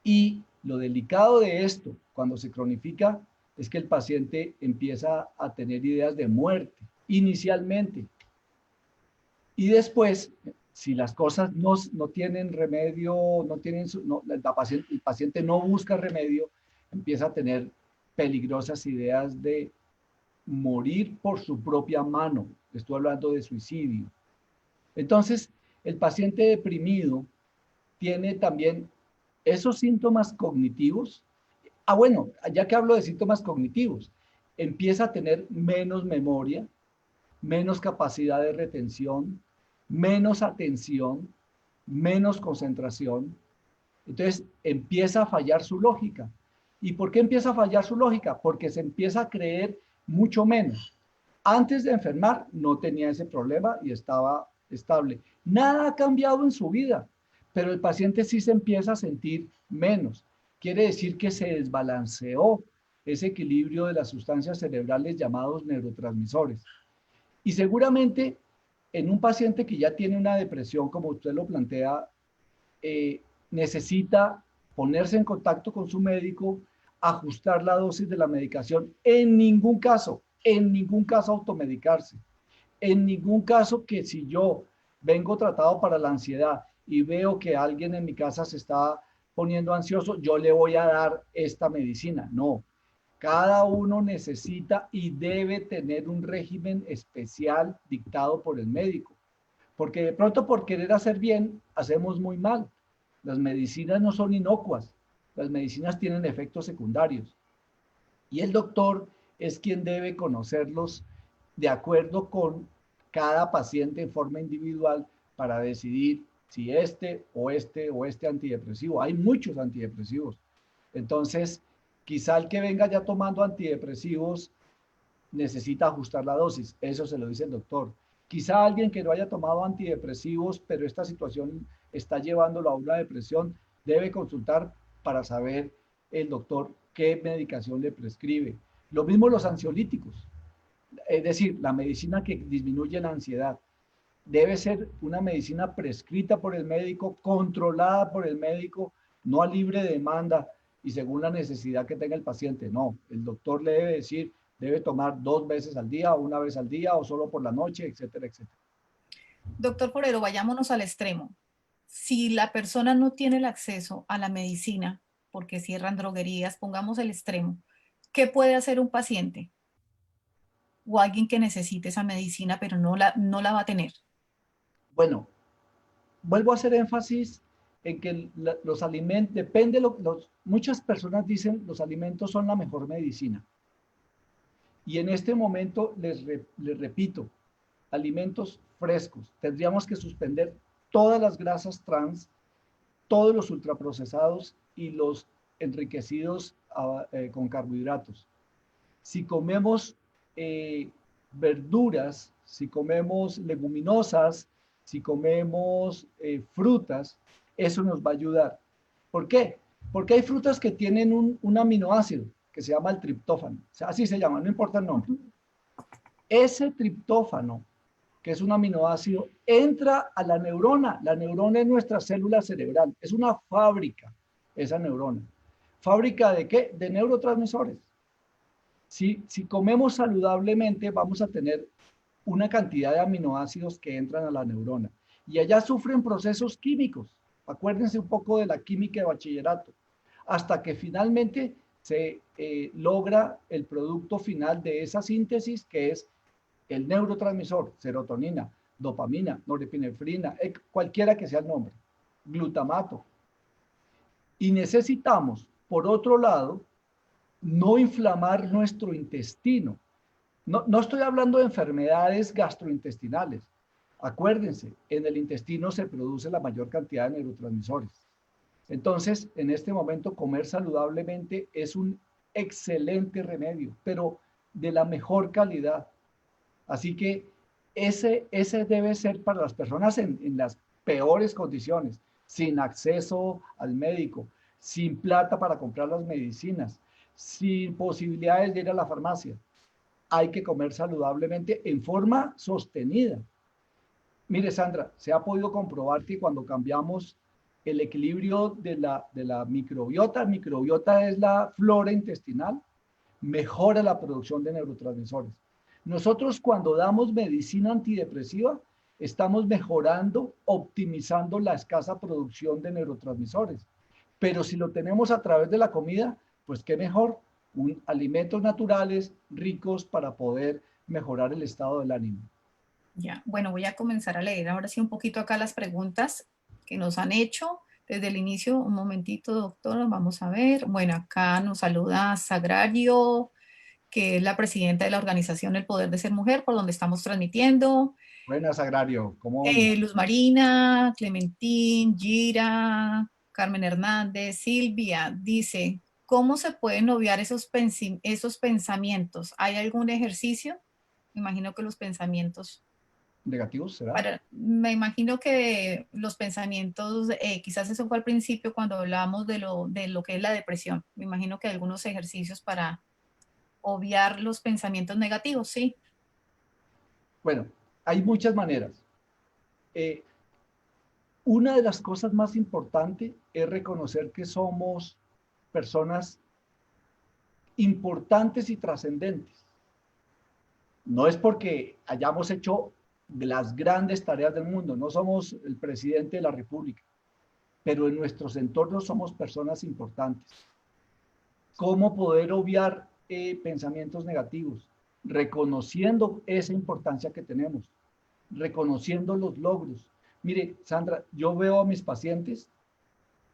Y lo delicado de esto, cuando se cronifica, es que el paciente empieza a tener ideas de muerte, inicialmente. Y después, si las cosas no tienen remedio, el paciente no busca remedio, empieza a tener peligrosas ideas de morir por su propia mano. Estoy hablando de suicidio. Entonces, el paciente deprimido tiene también esos síntomas cognitivos. Bueno, ya que hablo de síntomas cognitivos, empieza a tener menos memoria, menos capacidad de retención, menos atención, menos concentración. Entonces empieza a fallar su lógica. ¿Y por qué empieza a fallar su lógica? Porque se empieza a creer mucho menos. Antes de enfermar no tenía ese problema y estaba estable. Nada ha cambiado en su vida, pero el paciente sí se empieza a sentir menos. Quiere decir que se desbalanceó ese equilibrio de las sustancias cerebrales llamados neurotransmisores. Y seguramente en un paciente que ya tiene una depresión, como usted lo plantea, necesita ponerse en contacto con su médico, ajustar la dosis de la medicación. En ningún caso automedicarse. En ningún caso que si yo vengo tratado para la ansiedad y veo que alguien en mi casa se está poniendo ansioso, yo le voy a dar esta medicina. No, cada uno necesita y debe tener un régimen especial dictado por el médico, porque de pronto por querer hacer bien, hacemos muy mal. Las medicinas no son inocuas, las medicinas tienen efectos secundarios. Y el doctor es quien debe conocerlos de acuerdo con cada paciente en forma individual para decidir si este o este o este antidepresivo. Hay muchos antidepresivos. Entonces, quizá el que venga ya tomando antidepresivos necesita ajustar la dosis. Eso se lo dice el doctor. Quizá alguien que no haya tomado antidepresivos, pero esta situación está llevándolo a una depresión, debe consultar para saber el doctor qué medicación le prescribe. Lo mismo los ansiolíticos, es decir, la medicina que disminuye la ansiedad. Debe ser una medicina prescrita por el médico, controlada por el médico, no a libre demanda y según la necesidad que tenga el paciente. No, el doctor le debe decir, debe tomar 2 veces al día, o 1 vez al día, o solo por la noche, etcétera, etcétera. Doctor Forero, vayámonos al extremo. Si la persona no tiene el acceso a la medicina, porque cierran droguerías, pongamos el extremo, ¿qué puede hacer un paciente o alguien que necesite esa medicina pero no la va a tener? Bueno, vuelvo a hacer énfasis en que los alimentos, depende, muchas personas dicen los alimentos son la mejor medicina. Y en este momento les repito, alimentos frescos. Tendríamos que suspender todas las grasas trans, todos los ultraprocesados y los enriquecidos con carbohidratos. Si comemos verduras, si comemos leguminosas, si comemos frutas, eso nos va a ayudar. ¿Por qué? Porque hay frutas que tienen un aminoácido que se llama el triptófano. O sea, así se llama, no importa el nombre. Ese triptófano, que es un aminoácido, entra a la neurona. La neurona es nuestra célula cerebral. Es una fábrica, esa neurona. ¿Fábrica de qué? De neurotransmisores. Si comemos saludablemente, vamos a tener una cantidad de aminoácidos que entran a la neurona. Y allá sufren procesos químicos. Acuérdense un poco de la química de bachillerato. Hasta que finalmente se logra el producto final de esa síntesis, que es el neurotransmisor, serotonina, dopamina, norepinefrina, cualquiera que sea el nombre, glutamato. Y necesitamos, por otro lado, no inflamar nuestro intestino. No estoy hablando de enfermedades gastrointestinales. Acuérdense, en el intestino se produce la mayor cantidad de neurotransmisores. Entonces, en este momento, comer saludablemente es un excelente remedio, pero de la mejor calidad. Así que ese debe ser para las personas en las peores condiciones, sin acceso al médico, sin plata para comprar las medicinas, sin posibilidades de ir a la farmacia. Hay que comer saludablemente en forma sostenida. Mire, Sandra, se ha podido comprobar que cuando cambiamos el equilibrio de la microbiota es la flora intestinal, mejora la producción de neurotransmisores. Nosotros cuando damos medicina antidepresiva, estamos mejorando, optimizando la escasa producción de neurotransmisores. Pero si lo tenemos a través de la comida, pues qué mejor, alimentos naturales, ricos para poder mejorar el estado del ánimo. Ya, bueno, voy a comenzar a leer ahora sí un poquito acá las preguntas que nos han hecho desde el inicio. Un momentito, doctora, vamos a ver. Bueno, acá nos saluda Sagrario, que es la presidenta de la organización El Poder de Ser Mujer, por donde estamos transmitiendo. Buenas, Agrario, ¿cómo vamos? Luz Marina, Clementín, Gira, Carmen Hernández, Silvia, dice, ¿cómo se pueden obviar esos pensamientos? ¿Hay algún ejercicio? Me imagino que los pensamientos ¿Negativos será? me imagino que los pensamientos, quizás eso fue al principio cuando hablábamos de lo que es la depresión. Me imagino que hay algunos ejercicios para obviar los pensamientos negativos, sí. Bueno, hay muchas maneras. Eh, una de las cosas más importantes es reconocer que somos personas importantes y trascendentes. No es porque hayamos hecho las grandes tareas del mundo, no somos el presidente de la República, pero en nuestros entornos somos personas importantes. ¿Cómo poder obviar pensamientos negativos? Reconociendo esa importancia que tenemos, reconociendo los logros. Mire, Sandra, yo veo a mis pacientes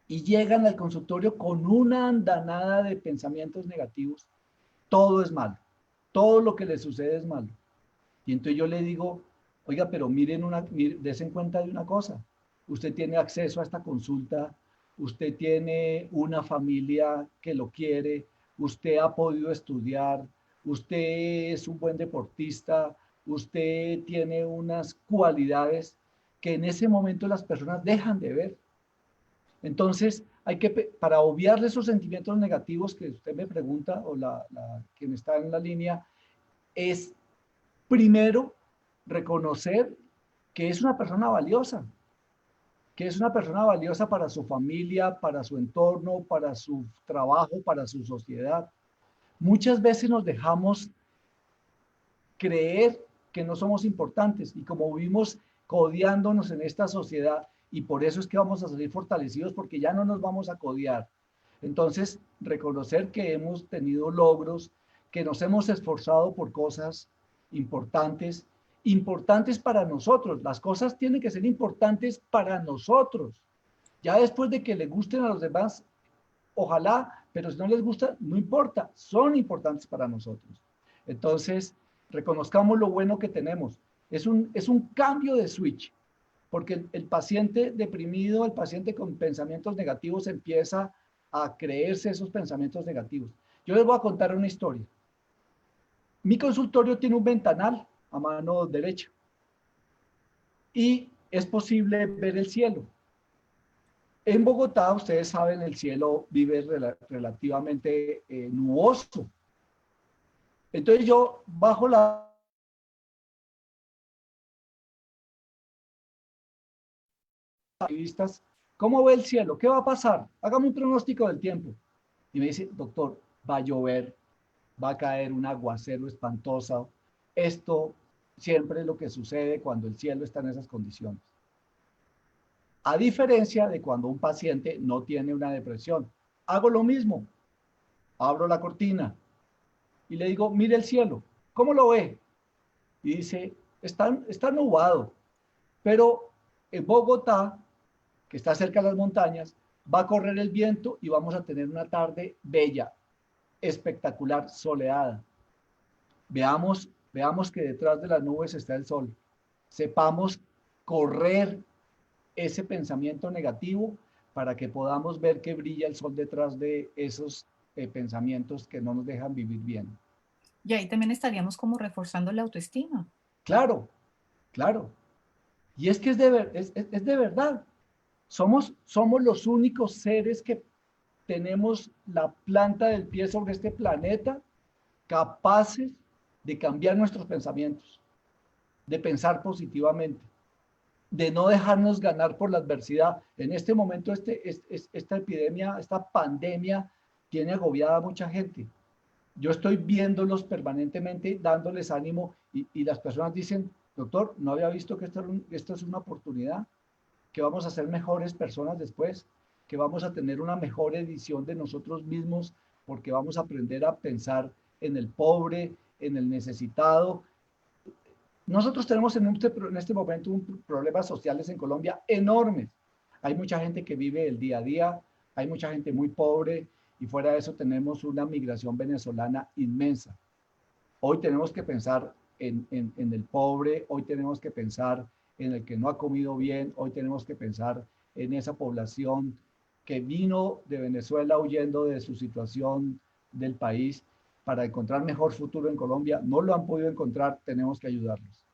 y llegan al consultorio con una andanada de pensamientos negativos. Todo es malo, todo lo que les sucede es malo. Y entonces yo le digo, oiga, pero desen cuenta de una cosa. Usted tiene acceso a esta consulta, usted tiene una familia que lo quiere, usted ha podido estudiar, usted es un buen deportista, usted tiene unas cualidades que en ese momento las personas dejan de ver. Entonces, para obviarle esos sentimientos negativos que usted me pregunta, o quien está en la línea, es primero reconocer que es una persona valiosa, que es una persona valiosa para su familia, para su entorno, para su trabajo, para su sociedad. Muchas veces nos dejamos creer que no somos importantes y como vivimos codiándonos en esta sociedad y por eso es que vamos a salir fortalecidos porque ya no nos vamos a codiar. Entonces, reconocer que hemos tenido logros, que nos hemos esforzado por cosas importantes, importantes para nosotros. Las cosas tienen que ser importantes para nosotros. Ya después de que le gusten a los demás, ojalá, pero si no les gusta, no importa, son importantes para nosotros. Entonces, reconozcamos lo bueno que tenemos. Es un cambio de switch, porque el paciente deprimido, el paciente con pensamientos negativos empieza a creerse esos pensamientos negativos. Yo les voy a contar una historia. Mi consultorio tiene un ventanal a mano derecha y es posible ver el cielo. En Bogotá, ustedes saben, el cielo vive relativamente nuboso. Entonces yo bajo las vistas, ¿cómo ve el cielo? ¿Qué va a pasar? Hágame un pronóstico del tiempo. Y me dice, doctor, va a llover, va a caer un aguacero espantoso. Esto siempre es lo que sucede cuando el cielo está en esas condiciones. A diferencia de cuando un paciente no tiene una depresión. Hago lo mismo. Abro la cortina y le digo, mire el cielo. ¿Cómo lo ve? Y dice, está nublado. Pero en Bogotá, que está cerca de las montañas, va a correr el viento y vamos a tener una tarde bella, espectacular, soleada. Veamos que detrás de las nubes está el sol. Sepamos correr ese pensamiento negativo para que podamos ver que brilla el sol detrás de esos pensamientos que no nos dejan vivir bien. Y ahí también estaríamos como reforzando la autoestima. Claro, claro. Y es que es de verdad. Somos los únicos seres que tenemos la planta del pie sobre este planeta capaces de cambiar nuestros pensamientos, de pensar positivamente, de no dejarnos ganar por la adversidad. En este momento, esta epidemia, esta pandemia, tiene agobiada a mucha gente. Yo estoy viéndolos permanentemente, dándoles ánimo y las personas dicen, doctor, no había visto que esto es una oportunidad, que vamos a ser mejores personas después, que vamos a tener una mejor edición de nosotros mismos porque vamos a aprender a pensar en el pobre, en el necesitado. Nosotros tenemos en este momento problemas sociales en Colombia enormes. Hay mucha gente que vive el día a día, hay mucha gente muy pobre y fuera de eso tenemos una migración venezolana inmensa. Hoy tenemos que pensar en el pobre, hoy tenemos que pensar en el que no ha comido bien, hoy tenemos que pensar en esa población que vino de Venezuela huyendo de su situación del país para encontrar mejor futuro en Colombia. No lo han podido encontrar, tenemos que ayudarlos.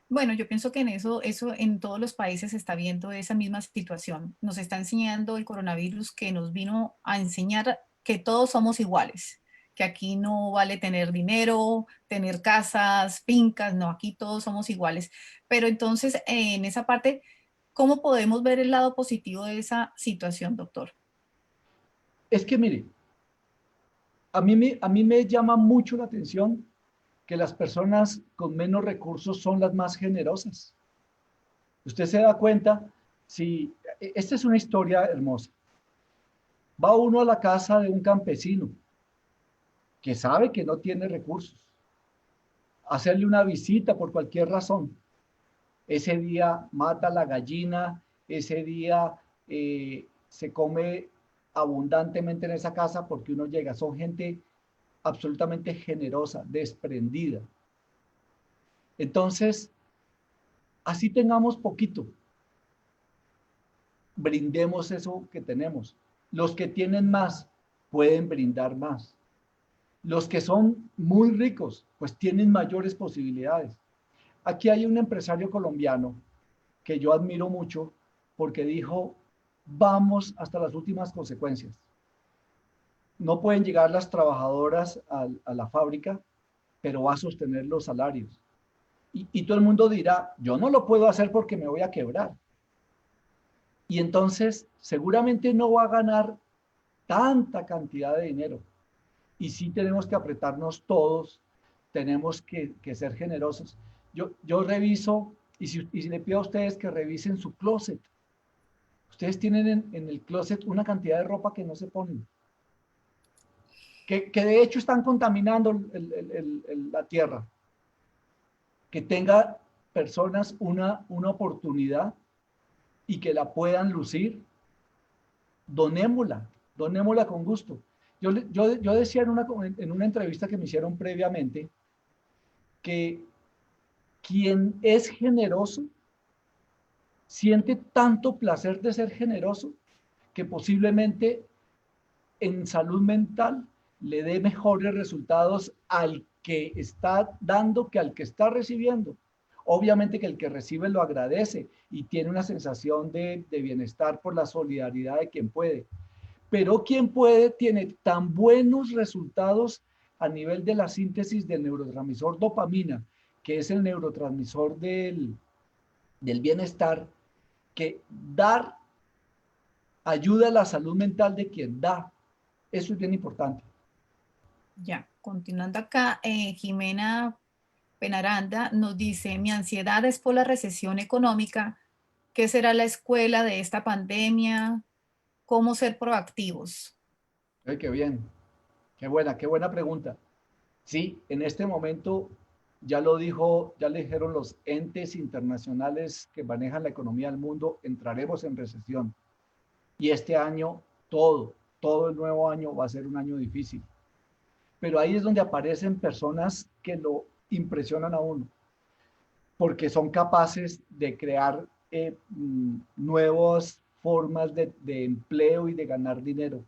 Bueno, yo pienso que en eso en todos los países se está viendo esa misma situación. Nos está enseñando el coronavirus que nos vino a enseñar que todos somos iguales, que aquí no vale tener dinero, tener casas, fincas, no, aquí todos somos iguales. Pero entonces, en esa parte, ¿cómo podemos ver el lado positivo de esa situación, doctor? Es que mire, a mí me llama mucho la atención que las personas con menos recursos son las más generosas. Usted se da cuenta, si esta es una historia hermosa. Va uno a la casa de un campesino que sabe que no tiene recursos, a hacerle una visita por cualquier razón. Ese día mata la gallina, ese día se come abundantemente en esa casa porque uno llega, son gente absolutamente generosa, desprendida. Entonces, así tengamos poquito, brindemos eso que tenemos. Los que tienen más pueden brindar más. Los que son muy ricos, pues tienen mayores posibilidades. Aquí hay un empresario colombiano que yo admiro mucho porque dijo, vamos hasta las últimas consecuencias. No pueden llegar las trabajadoras a la fábrica, pero va a sostener los salarios. Y todo el mundo dirá, yo no lo puedo hacer porque me voy a quebrar. Y entonces seguramente no va a ganar tanta cantidad de dinero. Y sí tenemos que apretarnos todos, tenemos que ser generosos. Yo reviso, y si le pido a ustedes que revisen su closet, ustedes tienen en el closet una cantidad de ropa que no se ponen, que de hecho están contaminando la tierra. Que tenga personas una oportunidad y que la puedan lucir, donémosla, donémosla con gusto. Yo decía en una entrevista que me hicieron previamente que quien es generoso siente tanto placer de ser generoso que posiblemente en salud mental le dé mejores resultados al que está dando que al que está recibiendo. Obviamente que el que recibe lo agradece y tiene una sensación de bienestar por la solidaridad de quien puede. Pero quien puede tiene tan buenos resultados a nivel de la síntesis del neurotransmisor dopamina, que es el neurotransmisor del bienestar, que dar ayuda a la salud mental de quien da. Eso es bien importante. Ya, continuando acá, Jimena Penaranda nos dice, mi ansiedad es por la recesión económica. ¿Qué será la escuela de esta pandemia? ¿Cómo ser proactivos? Ay, qué bien, qué buena pregunta. Sí, en este momento ya le dijeron los entes internacionales que manejan la economía del mundo, entraremos en recesión. Y este año, todo el nuevo año va a ser un año difícil. Pero ahí es donde aparecen personas que lo impresionan a uno, porque son capaces de crear nuevas formas de empleo y de ganar dinero.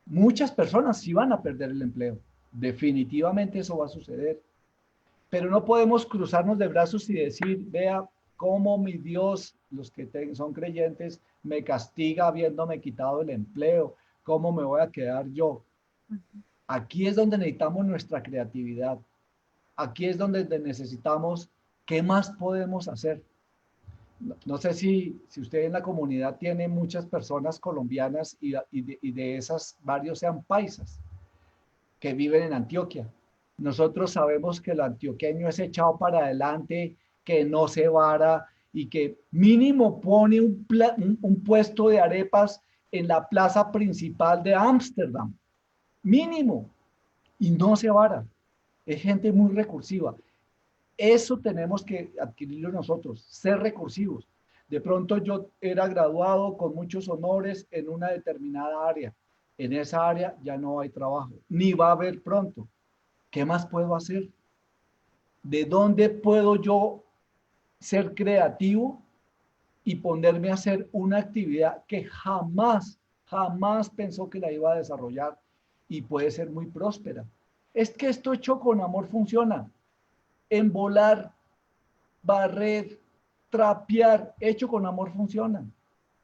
Muchas personas sí van a perder el empleo. Definitivamente eso va a suceder. Pero no podemos cruzarnos de brazos y decir, vea cómo mi Dios, los que son creyentes, me castiga habiéndome quitado el empleo. ¿Cómo me voy a quedar yo? Aquí es donde necesitamos nuestra creatividad. Aquí es donde necesitamos qué más podemos hacer. No sé si usted en la comunidad tiene muchas personas colombianas y de esas varios sean paisas, que viven en Antioquia. Nosotros sabemos que el antioqueño es echado para adelante, que no se vara y que mínimo pone un puesto de arepas en la plaza principal de Ámsterdam. Mínimo. Y no se vara. Es gente muy recursiva. Eso tenemos que adquirirlo nosotros, ser recursivos. De pronto yo era graduado con muchos honores en una determinada área. En esa área ya no hay trabajo, ni va a haber pronto. ¿Qué más puedo hacer? ¿De dónde puedo yo ser creativo y ponerme a hacer una actividad que jamás pensó que la iba a desarrollar y puede ser muy próspera? Es que esto hecho con amor funciona. Embolar, barrer, trapear, hecho con amor funciona.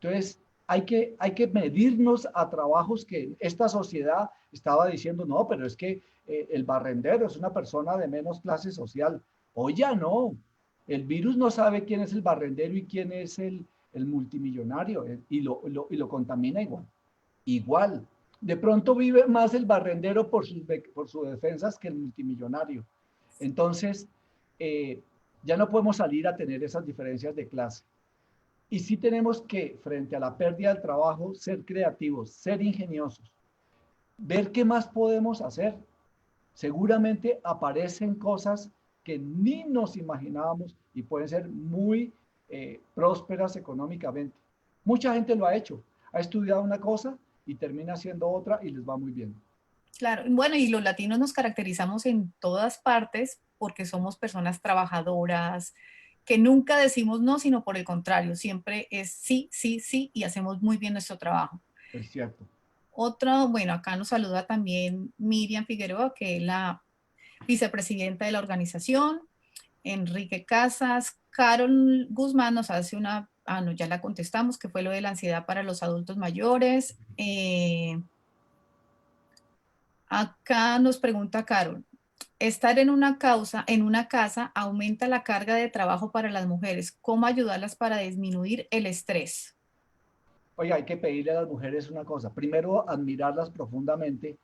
Entonces, hay que medirnos a trabajos que esta sociedad estaba diciendo, no, pero es que el barrendero es una persona de menos clase social. Hoy ya no. El virus no sabe quién es el barrendero y quién es el multimillonario y lo contamina igual. Igual. De pronto vive más el barrendero por sus defensas que el multimillonario. Entonces, eh, ya no podemos salir a tener esas diferencias de clase. Y sí tenemos que, frente a la pérdida del trabajo, ser creativos, ser ingeniosos, ver qué más podemos hacer. Seguramente aparecen cosas que ni nos imaginábamos y pueden ser muy prósperas económicamente. Mucha gente lo ha hecho, ha estudiado una cosa y termina haciendo otra y les va muy bien. Claro, bueno, y los latinos nos caracterizamos en todas partes porque somos personas trabajadoras, que nunca decimos no, sino por el contrario, siempre es sí, sí, sí, y hacemos muy bien nuestro trabajo. Es cierto. Otro, bueno, acá nos saluda también Miriam Figueroa, que es la vicepresidenta de la organización, Enrique Casas, Carol Guzmán nos hace una, no, ya la contestamos, que fue lo de la ansiedad para los adultos mayores. Acá nos pregunta Carol, estar en una casa aumenta la carga de trabajo para las mujeres. ¿Cómo ayudarlas para disminuir el estrés? Oiga, hay que pedirle a las mujeres una cosa. Primero, admirarlas profundamente,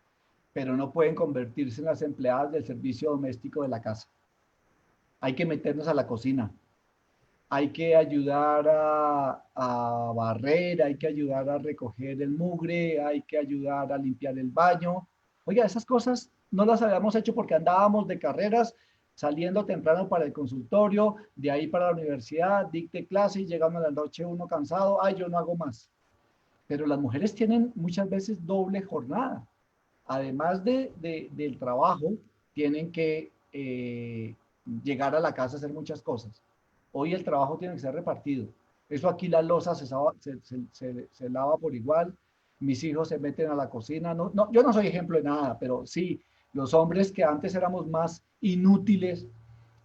pero no pueden convertirse en las empleadas del servicio doméstico de la casa. Hay que meternos a la cocina. Hay que ayudar a barrer, hay que ayudar a recoger el mugre, hay que ayudar a limpiar el baño. Oiga, esas cosas no las habíamos hecho porque andábamos de carreras, saliendo temprano para el consultorio, de ahí para la universidad, dicte clase y llegando a la noche uno cansado, ay, yo no hago más. Pero las mujeres tienen muchas veces doble jornada. Además del trabajo, tienen que llegar a la casa a hacer muchas cosas. Hoy el trabajo tiene que ser repartido. Eso aquí la loza se lava por igual. Mis hijos se meten a la cocina. No, no, yo no soy ejemplo de nada, pero sí, los hombres que antes éramos más inútiles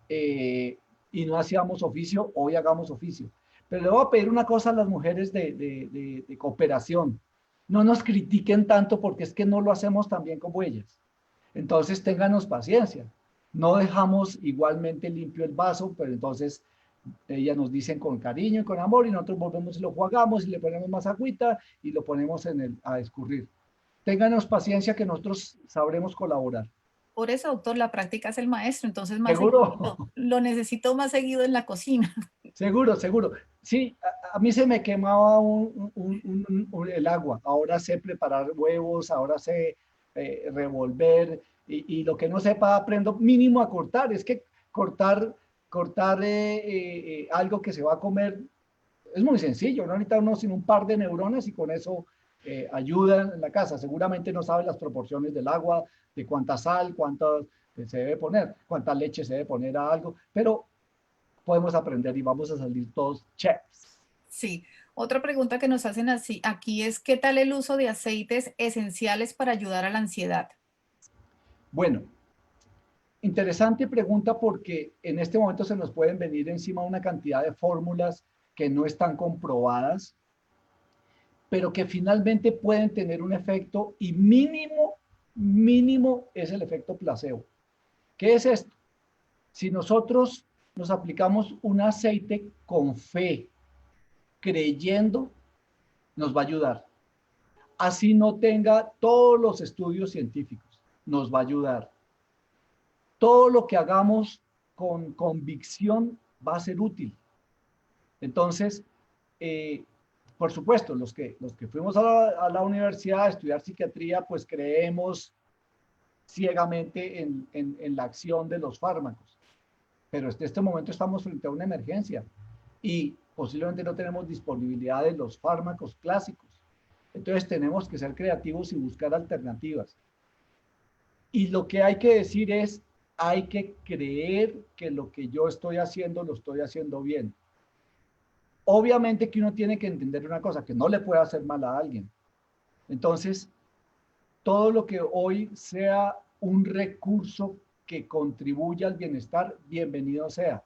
y no hacíamos oficio, hoy hagamos oficio. Pero le voy a pedir una cosa a las mujeres de cooperación. No nos critiquen tanto porque es que no lo hacemos tan bien como ellas. Entonces, ténganos paciencia. No dejamos igualmente limpio el vaso, pero entonces ellas nos dicen con cariño y con amor y nosotros volvemos y lo jugamos y le ponemos más agüita y lo ponemos a escurrir. Ténganos paciencia que nosotros sabremos colaborar. Por eso, doctor, la práctica es el maestro, entonces más ¿Seguro? seguido, lo necesito más seguido en la cocina. Seguro. Sí, a mí se me quemaba el agua. Ahora sé preparar huevos, ahora sé revolver y lo que no sepa aprendo mínimo a cortar. Es que cortar algo que se va a comer es muy sencillo. No necesita uno sino un par de neuronas y con eso ayuda en la casa. Seguramente no sabe las proporciones del agua, de cuánta sal, cuánta se debe poner, cuánta leche se debe poner a algo, pero podemos aprender y vamos a salir todos chefs. Sí. Otra pregunta que nos hacen así, aquí es, ¿qué tal el uso de aceites esenciales para ayudar a la ansiedad? Bueno, interesante pregunta porque en este momento se nos pueden venir encima una cantidad de fórmulas que no están comprobadas, pero que finalmente pueden tener un efecto y mínimo es el efecto placebo. ¿Qué es esto? Si nosotros nos aplicamos un aceite con fe, creyendo, nos va a ayudar. Así no tenga todos los estudios científicos. nos va a ayudar. Todo lo que hagamos con convicción va a ser útil. Entonces, eh, por supuesto, los que fuimos a la universidad a estudiar psiquiatría, pues creemos ciegamente en la acción de los fármacos. Pero en este momento estamos frente a una emergencia y posiblemente no tenemos disponibilidad de los fármacos clásicos. Entonces tenemos que ser creativos y buscar alternativas. Y lo que hay que decir es, hay que creer que lo que yo estoy haciendo lo estoy haciendo bien. Obviamente que uno tiene que entender una cosa, que no le puede hacer mal a alguien. Entonces, todo lo que hoy sea un recurso que contribuya al bienestar, bienvenido sea.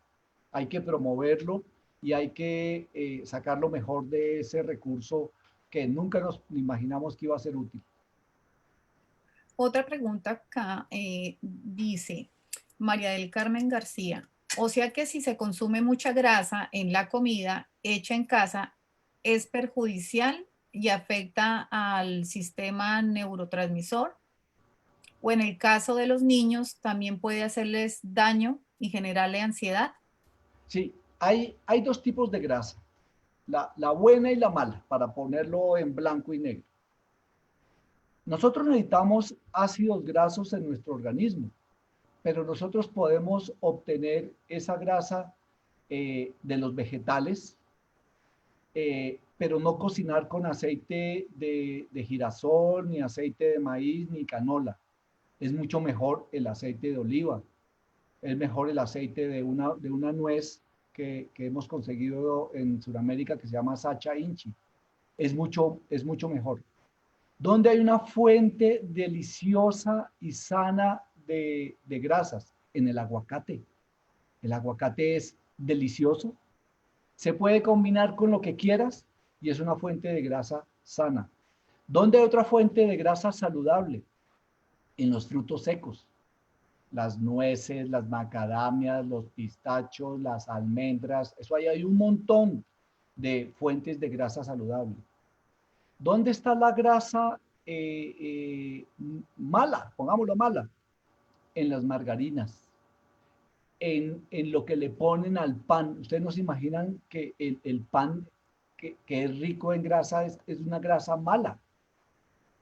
Hay que promoverlo y hay que sacar lo mejor de ese recurso que nunca nos imaginamos que iba a ser útil. Otra pregunta acá dice María del Carmen García. O sea que si se consume mucha grasa en la comida hecha en casa, es perjudicial y afecta al sistema neurotransmisor. O en el caso de los niños, también puede hacerles daño y generarle ansiedad. Sí, hay dos tipos de grasa, la buena y la mala, para ponerlo en blanco y negro. Nosotros necesitamos ácidos grasos en nuestro organismo, pero nosotros podemos obtener esa grasa de los vegetales, pero no cocinar con aceite de girasol, ni aceite de maíz, ni canola. Es mucho mejor el aceite de oliva, es mejor el aceite de una nuez que hemos conseguido en Sudamérica que se llama Sacha Inchi. Es mucho mejor. ¿Dónde hay una fuente deliciosa y sana de grasas? En el aguacate. El aguacate es delicioso, se puede combinar con lo que quieras y es una fuente de grasa sana. ¿Dónde hay otra fuente de grasa saludable? En los frutos secos. Las nueces, las macadamias, los pistachos, las almendras. Eso ahí hay un montón de fuentes de grasa saludable. ¿Dónde está la grasa mala? Pongámoslo mala. En las margarinas, en lo que le ponen al pan. Ustedes no se imaginan que el pan que es rico en grasa es una grasa mala,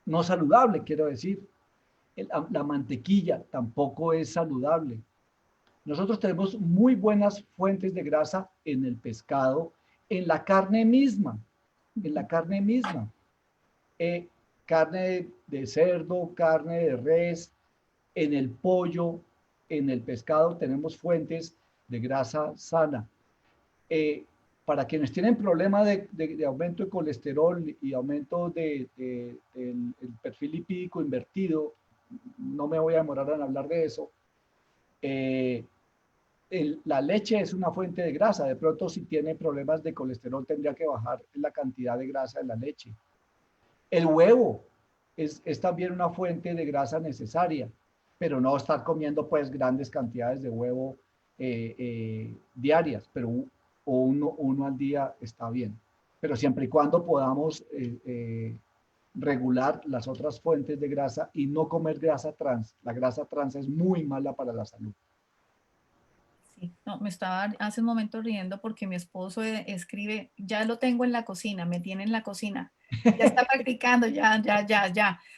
no saludable, quiero decir. La mantequilla tampoco es saludable. Nosotros tenemos muy buenas fuentes de grasa en el pescado, en la carne misma, en la carne misma. Carne de cerdo, carne de res, en el pollo, en el pescado tenemos fuentes de grasa sana. Eh, para quienes tienen problema de aumento de colesterol y aumento del perfil lipídico invertido, no me voy a demorar en hablar de eso. La leche es una fuente de grasa. De pronto, si tiene problemas de colesterol, tendría que bajar la cantidad de grasa de la leche. El huevo es también una fuente de grasa necesaria, pero no estar comiendo pues grandes cantidades de huevo diarias, pero uno al día está bien. Pero siempre y cuando podamos regular las otras fuentes de grasa y no comer grasa trans. La grasa trans es muy mala para la salud. Sí, no, me estaba hace un momento riendo porque mi esposo escribe, ya lo tengo en la cocina, me tiene en la cocina, ya está practicando, ya, Pero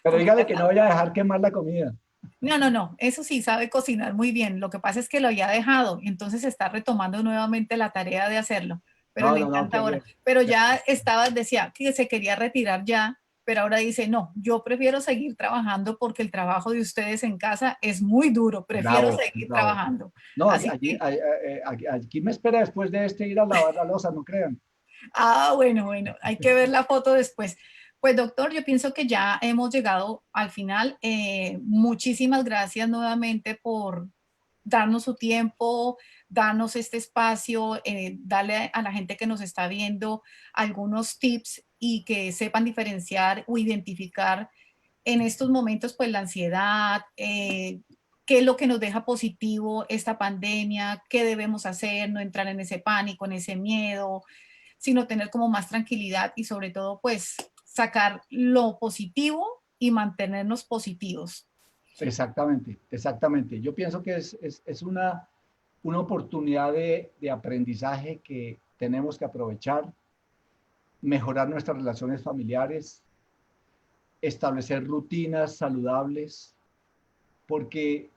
porque ya dígale que está. no vaya a dejar quemar la comida. No, eso sí, sabe cocinar muy bien, lo que pasa es que lo había dejado, entonces está retomando nuevamente la tarea de hacerlo, pero No, le no, no, encanta qué ahora, bien. pero ya estaba, decía que se quería retirar ya, pero ahora dice, no, yo prefiero seguir trabajando porque el trabajo de ustedes en casa es muy duro, prefiero Bravo, seguir bravo. trabajando. No, Así que aquí me espera después de ir a lavar la losa, no crean. bueno, hay que ver la foto después. Pues doctor, yo pienso que ya hemos llegado al final. Muchísimas gracias nuevamente por darnos su tiempo, darnos este espacio, darle a la gente que nos está viendo algunos tips y que sepan diferenciar o identificar en estos momentos pues la ansiedad, qué es lo que nos deja positivo esta pandemia, qué debemos hacer, no entrar en ese pánico, en ese miedo, sino tener como más tranquilidad y sobre todo pues sacar lo positivo y mantenernos positivos. Exactamente, exactamente. Yo pienso que es una oportunidad de aprendizaje que tenemos que aprovechar, mejorar nuestras relaciones familiares, establecer rutinas saludables, porque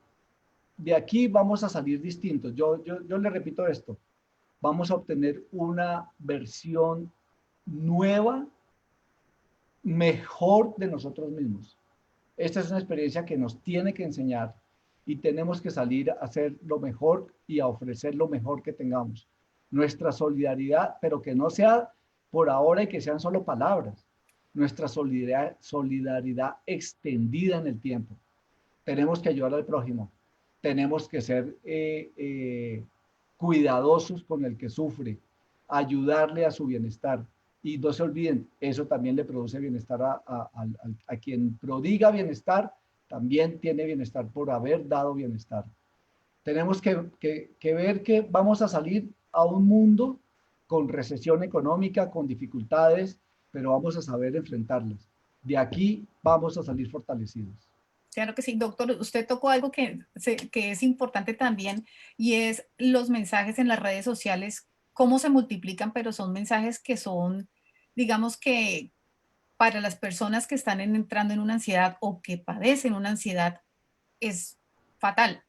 de aquí vamos a salir distintos. Yo le repito esto, vamos a obtener una versión nueva, mejor de nosotros mismos. Esta es una experiencia que nos tiene que enseñar y tenemos que salir a hacer lo mejor y a ofrecer lo mejor que tengamos. Nuestra solidaridad, pero que no sea por ahora y que sean solo palabras. Nuestra solidaridad extendida en el tiempo. Tenemos que ayudar al prójimo. Tenemos que ser cuidadosos con el que sufre, ayudarle a su bienestar. Y no se olviden, eso también le produce bienestar a quien prodiga bienestar, también tiene bienestar por haber dado bienestar. Tenemos que ver que vamos a salir a un mundo con recesión económica, con dificultades, pero vamos a saber enfrentarlas. De aquí vamos a salir fortalecidos. Claro que sí, doctor. Usted tocó algo que es importante también y es los mensajes en las redes sociales, cómo se multiplican, pero son mensajes que son, digamos que para las personas que están entrando en una ansiedad o que padecen una ansiedad es fatal.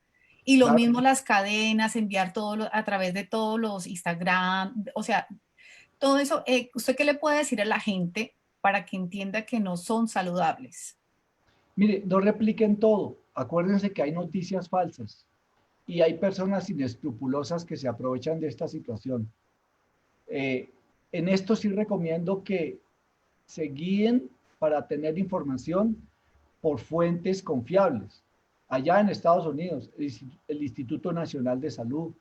Y lo Claro. mismo las cadenas, enviar a través de todos los Instagram, o sea, todo eso, ¿usted qué le puede decir a la gente para que entienda que no son saludables? Mire, no repliquen todo. Acuérdense que hay noticias falsas y hay personas inescrupulosas que se aprovechan de esta situación. Eh, en esto sí recomiendo que se guíen para tener información por fuentes confiables. Allá en Estados Unidos, el Instituto Nacional de Salud,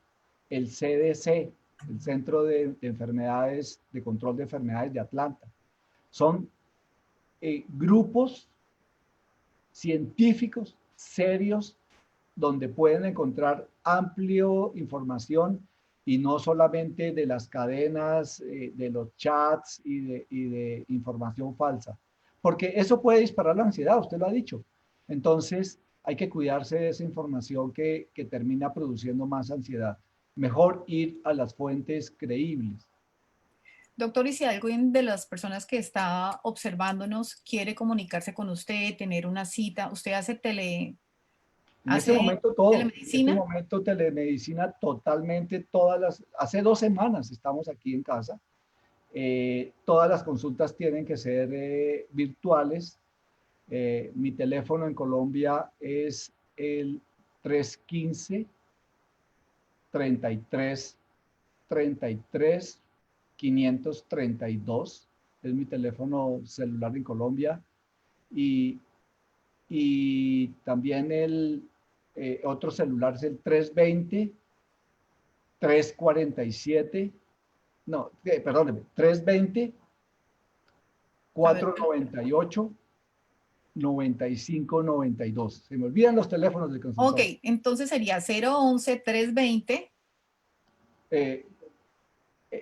el CDC, el Centro de Enfermedades, de Control de Enfermedades de Atlanta, son grupos científicos serios donde pueden encontrar amplio información y no solamente de las cadenas, de los chats y de información falsa, porque eso puede disparar la ansiedad, usted lo ha dicho. Entonces, hay que cuidarse de esa información que termina produciendo más ansiedad. Mejor ir a las fuentes creíbles. Doctor, y si alguien de las personas que está observándonos quiere comunicarse con usted, tener una cita, ¿usted hace En este telemedicina? momento telemedicina totalmente, hace 2 semanas estamos aquí en casa. Todas las consultas tienen que ser virtuales. Mi teléfono en Colombia es el 315-33-33 532. Es mi teléfono celular en Colombia. Y, y también el otro celular es el 320-347. No, perdóneme, 320 A ver, 498 9592. Se me olvidan los teléfonos del ok, consultorio. entonces sería 011-320,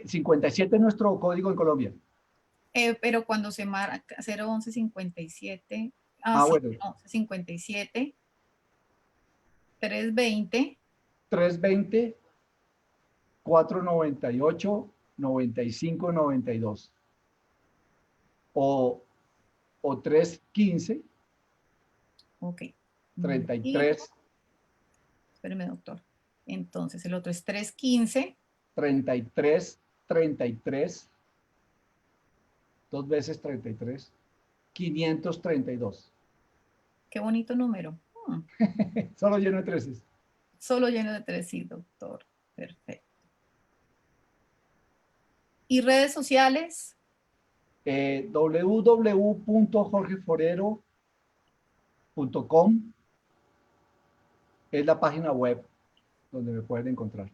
57 es nuestro código en Colombia. pero cuando se marca 011-57, Ah, sí, bueno, 57, 320, 320 498 9592. O, o 315 ok. Y, 33 espéreme, doctor. Entonces, el otro es 315. 33 33 dos veces 33 532. Qué bonito número. Hmm, Solo lleno de treces. Solo lleno de tres, sí, doctor. Perfecto. ¿Y redes sociales? www.jorgeforero.com es la página web donde me pueden encontrar.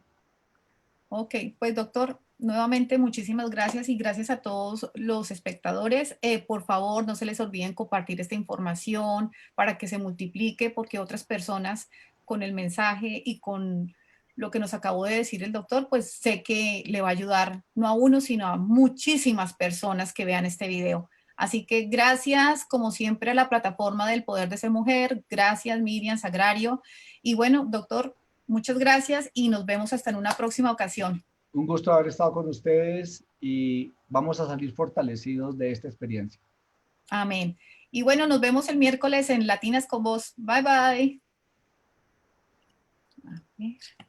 Ok, pues doctor, nuevamente muchísimas gracias y gracias a todos los espectadores. Por favor, no se les olviden compartir esta información para que se multiplique, porque otras personas con el mensaje y con lo que nos acabó de decir el doctor, pues sé que le va a ayudar no a uno, sino a muchísimas personas que vean este video. Así que gracias, como siempre, a la plataforma del Poder de Ser Mujer. Gracias, Miriam Sagrario. Y bueno, doctor, muchas gracias y nos vemos hasta en una próxima ocasión. Un gusto haber estado con ustedes y vamos a salir fortalecidos de esta experiencia. Amén. Y bueno, nos vemos el miércoles en Latinas con Vos. Bye, bye.